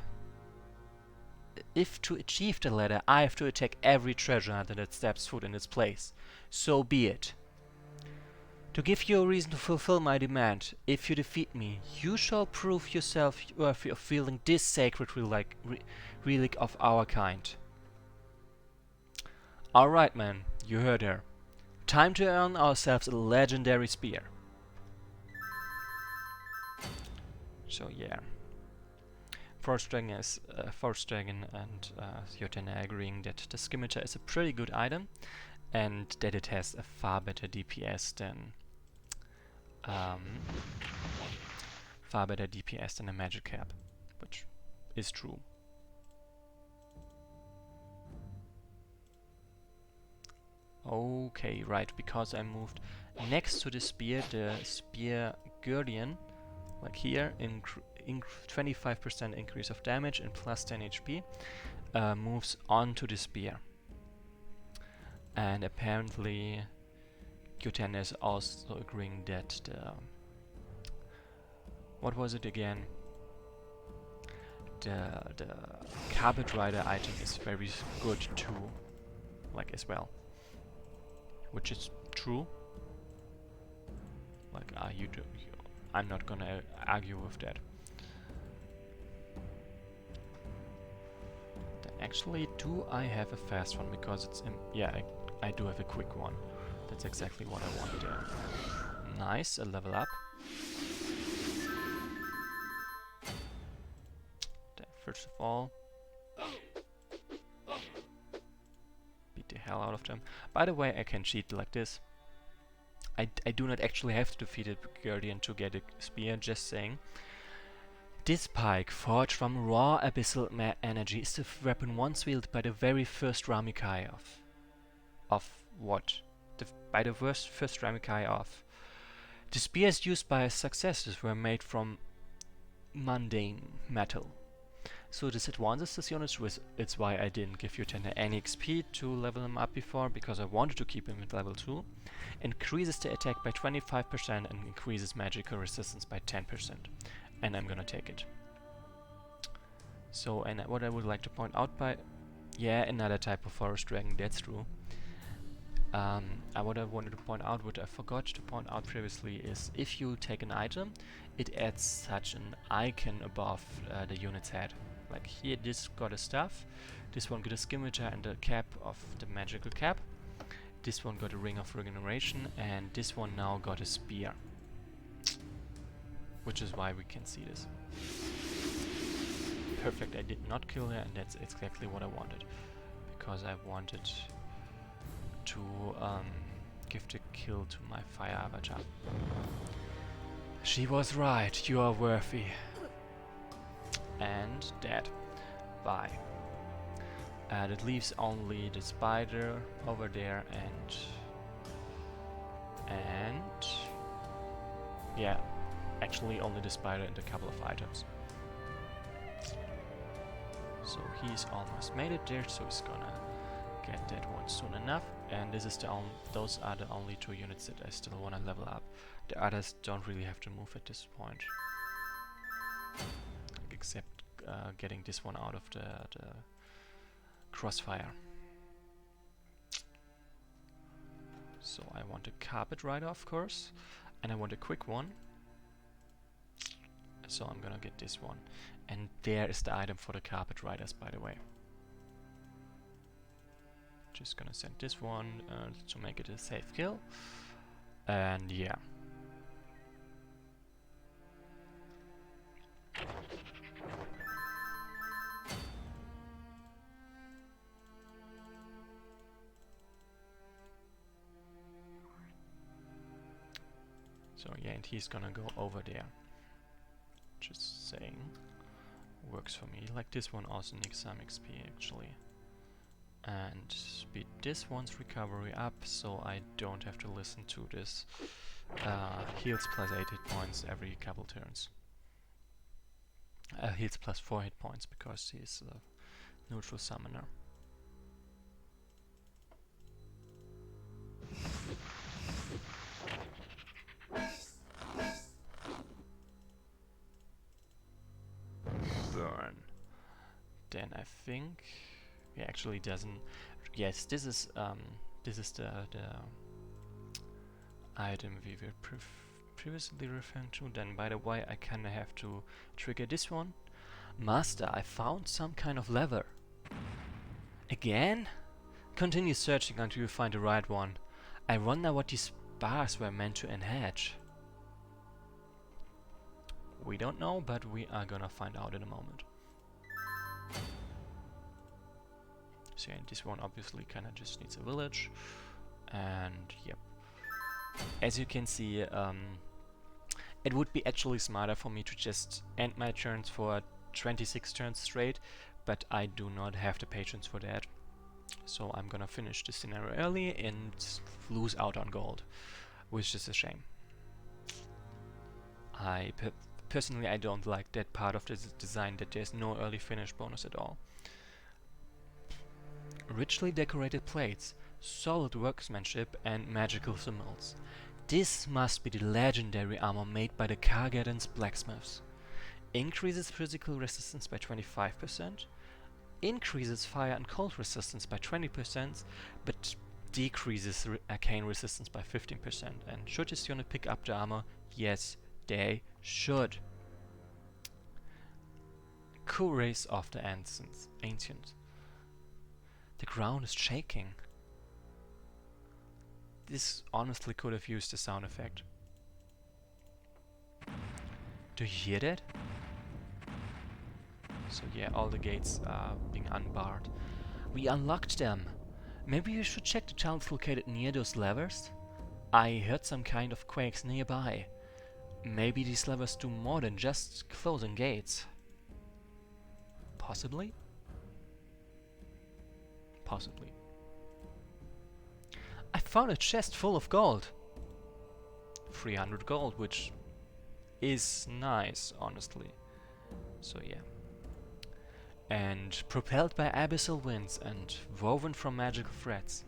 have to attack every treasure hunter that steps foot in its place, so be it. To give you a reason to fulfill my demand, if you defeat me, you shall prove yourself worthy of wielding this sacred relic of our kind. Alright, man, you heard her. Time to earn ourselves a legendary spear. So yeah. Forest Dragon and Yotena agreeing that the scimitar is a pretty good item, and that it has a far better DPS than a magic cap, which is true. Okay, right, because I moved next to the spear guardian, like here, 25% increase of damage and plus 10 HP, moves onto the spear. And apparently Q10 is also agreeing that the... what was it again? The Carpet Rider item is very good too, like as well. Which is true. Like, I'm not gonna argue with that. Then actually, do I have a fast one? Because it's yeah, I do have a quick one. That's exactly what I wanted there. Nice, a level up. Then first of all, beat the hell out of them. By the way, I can cheat like this. I do not actually have to defeat a Guardian to get a spear, just saying. This pike, forged from raw abyssal energy, is the weapon once wielded by the very first Ramikai of what? By the first Ramikai of. The spears used by his successors were made from mundane metal. So this advances this unit, it's why I didn't give Q10 any XP to level him up before, because I wanted to keep him at level 2. Increases the attack by 25% and increases magical resistance by 10%. And I'm gonna take it. So, and what I would like to point out yeah, another type of forest dragon, that's true. What I wanted to point out, what I forgot to point out previously, is if you take an item, it adds such an icon above the unit's head. Like here, this got a staff, this one got a scimitar and a cap of the magical cap, this one got a ring of regeneration, and this one now got a spear. Which is why we can see this. Perfect, I did not kill her, and that's exactly what I wanted. Because I wanted to give the kill to my fire avatar. She was right, you are worthy. And dead. Bye. That leaves only the spider over there and yeah, actually only the spider and a couple of items. So he's almost made it there, so he's gonna get that one soon enough. And this is those are the only 2 units that I still wanna level up. The others don't really have to move at this point. Except getting this one out of the crossfire. So I want a Carpet Rider, of course, and I want a quick one. So I'm gonna get this one. And there is the item for the Carpet Riders, by the way. Just gonna send this one to make it a safe kill. And yeah. So yeah, and he's gonna go over there. Just saying. Works for me. Like this one also needs some XP actually. And speed this one's recovery up, so I don't have to listen to this. Heals plus 8 hit points every couple turns. Heals plus 4 hit points because he's a neutral summoner. Burn. Then I think, yeah, actually doesn't. Yes, this is the item we were previously referring to. Then, by the way, I kinda have to trigger this one. Master, I found some kind of lever. Again? Continue searching until you find the right one. I wonder what these bars were meant to enhance. We don't know, but we are gonna find out in a moment. So, and this one obviously kinda just needs a village. And yep. As you can see, it would be actually smarter for me to just end my turns for 26 turns straight, but I do not have the patience for that. So I'm gonna finish this scenario early and lose out on gold, which is a shame. Personally, I don't like that part of the design, that there's no early finish bonus at all. Richly decorated plates, solid workmanship, and magical symbols. This must be the legendary armor made by the Kargadens blacksmiths. Increases physical resistance by 25%, increases fire and cold resistance by 20%, but decreases arcane resistance by 15%. And should this unit pick up the armor? Yes, they should. Cuirass of the Ancient. The ground is shaking. This honestly could have used a sound effect. Do you hear that? So yeah, all the gates are being unbarred. We unlocked them. Maybe you should check the tunnels located near those levers? I heard some kind of quakes nearby. Maybe these levers do more than just closing gates. Possibly? Possibly. I found a chest full of gold. 300 gold, which is nice, honestly. So yeah. And propelled by abyssal winds and woven from magical threads.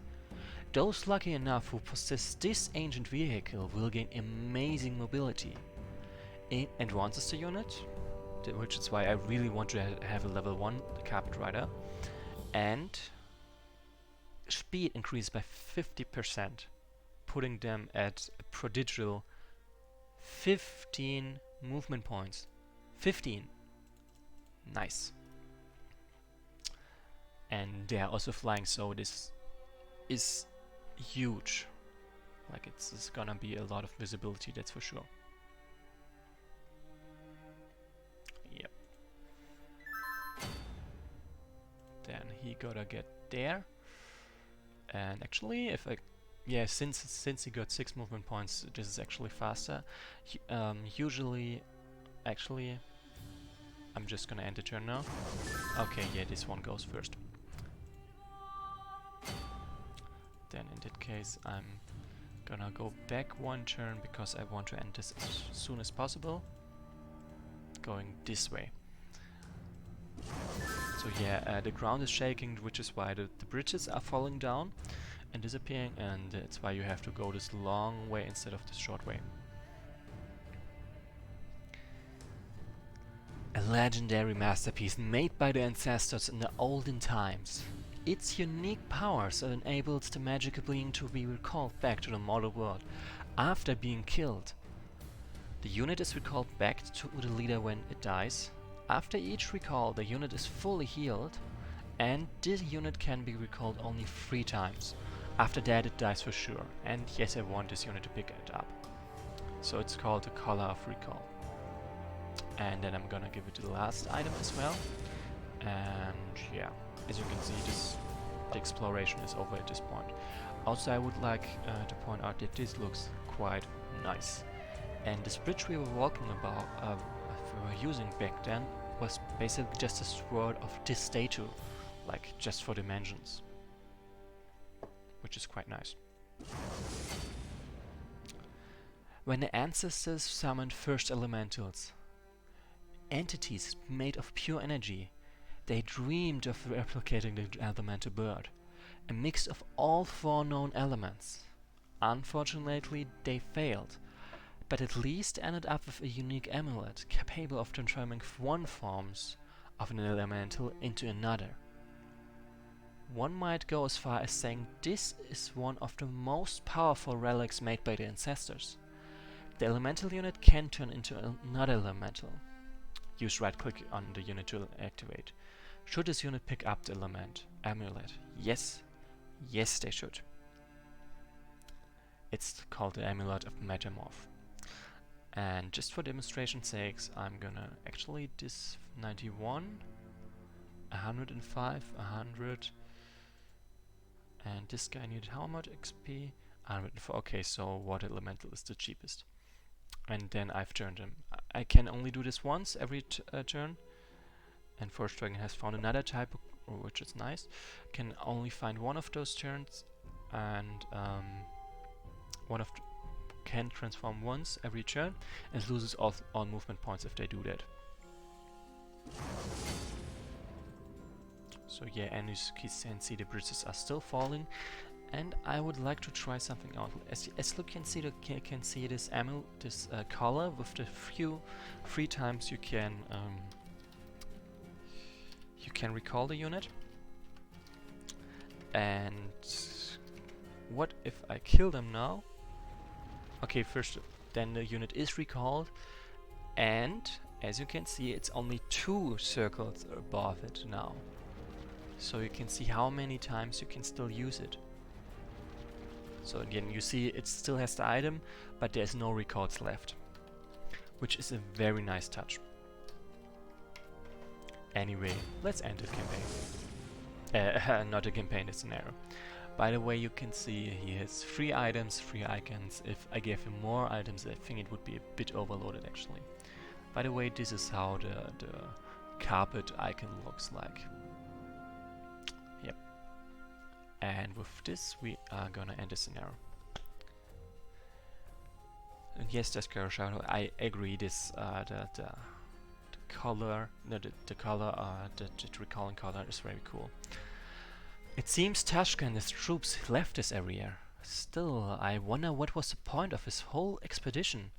Those lucky enough who possess this ancient vehicle will gain amazing mobility. It advances the unit, which is why I really want to have a level 1 carpet rider, and speed increased by 50%, putting them at a prodigial 15 movement points. 15! Nice. And they are also flying, so this is huge. Like, it's gonna be a lot of visibility, that's for sure. Yep. Then he gotta get there. And actually, if I... Yeah, since he got 6 movement points, this is actually faster. Usually... Actually... I'm just gonna end the turn now. Okay, yeah, this one goes first. Then in that case, I'm gonna go back 1 turn because I want to end this as soon as possible. Going this way. So yeah, the ground is shaking, which is why the bridges are falling down and disappearing, and it's why you have to go this long way instead of this short way. A legendary masterpiece made by the ancestors in the olden times. Its unique powers enables the magical being to be recalled back to the mortal world after being killed. The unit is recalled back to the leader when it dies. After each recall, the unit is fully healed, and this unit can be recalled only 3 times. After that, it dies for sure. And yes, I want this unit to pick it up. So it's called the Collar of Recall. And then I'm gonna give it the last item as well. And yeah, as you can see, the exploration is over at this point. Also, I would like to point out that this looks quite nice. And this bridge we were walking about, we were using back then, was basically just a sword of this statue, like just for dimensions, which is quite nice. When the ancestors summoned first elementals, entities made of pure energy, they dreamed of replicating the elemental bird, a mix of all 4 known elements. Unfortunately, they failed, but at least ended up with a unique amulet capable of transforming one forms of an elemental into another. One might go as far as saying this is one of the most powerful relics made by the ancestors. The elemental unit can turn into another elemental. Use right click on the unit to activate. Should this unit pick up the amulet? Yes. Yes, they should. It's called the Amulet of Metamorph. And just for demonstration's sakes, I'm gonna actually this 91, 105, 100, and this guy needed how much XP? 104. Okay, so water elemental is the cheapest. And then I've turned him. I can only do this once every turn. And Forest Dragon has found another type which is nice. Can only find one of those turns, and can transform once every turn, and loses all movement points if they do that. So yeah, and you can see the bridges are still falling, and I would like to try something out. As you can see this ammo, this collar with the three times you can recall the unit. And what if I kill them now? Okay, first then the unit is recalled, and as you can see, it's only 2 circles above it now. So you can see how many times you can still use it. So again, you see it still has the item, but there's no recalls left, which is a very nice touch. Anyway, let's end the campaign. Not a campaign, it's an arrow. By the way, you can see he has 3 items, 3 icons. If I gave him more items, I think it would be a bit overloaded actually. By the way, this is how the carpet icon looks like. Yep. And with this, we are gonna end the scenario. And yes, Descar Shadow, I agree. This the color, the recalling color is very cool. It seems Tashka and his troops left this area. Still, I wonder what was the point of his whole expedition.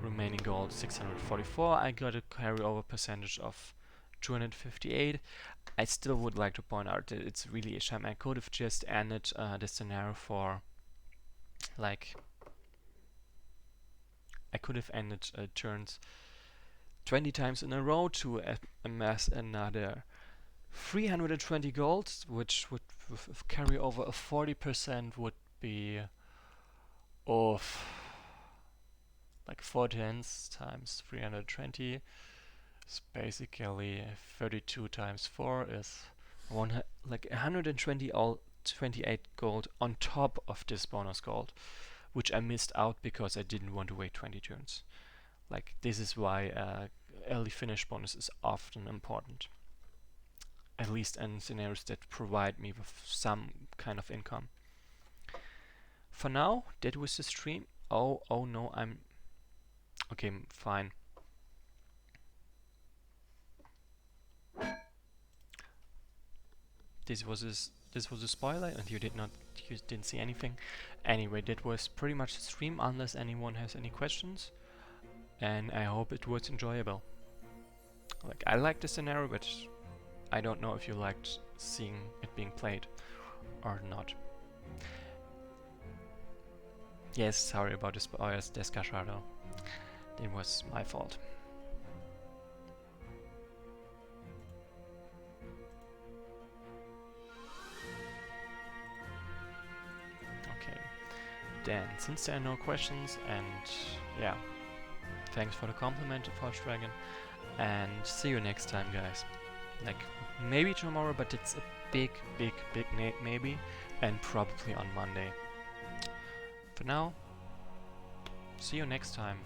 Remaining gold 644. I got a carryover percentage of 258. I still would like to point out that it's really a shame. I could have just ended the scenario for like I could have ended turns 20 times in a row to amass another 320 gold, which would carry over a 40% would be of like 4 tens times 320 is basically 32 times 4 is like 128 gold on top of this bonus gold, which I missed out because I didn't want to wait 20 turns. Like, this is why early finish bonus is often important, at least in scenarios that provide me with some kind of income. For now, that was the stream. Oh no, I'm okay, fine. This was a spoiler, and you didn't see anything. Anyway, that was pretty much the stream, unless anyone has any questions. And I hope it was enjoyable. Like, I liked the scenario, but I don't know if you liked seeing it being played or not. Yes, sorry about the spoilers, Descashado. It was my fault. Okay, then, since there are no questions, and yeah, thanks for the compliment, Forge Dragon, and see you next time, guys. Like, maybe tomorrow, but it's a big maybe, and probably on Monday. For now, see you next time.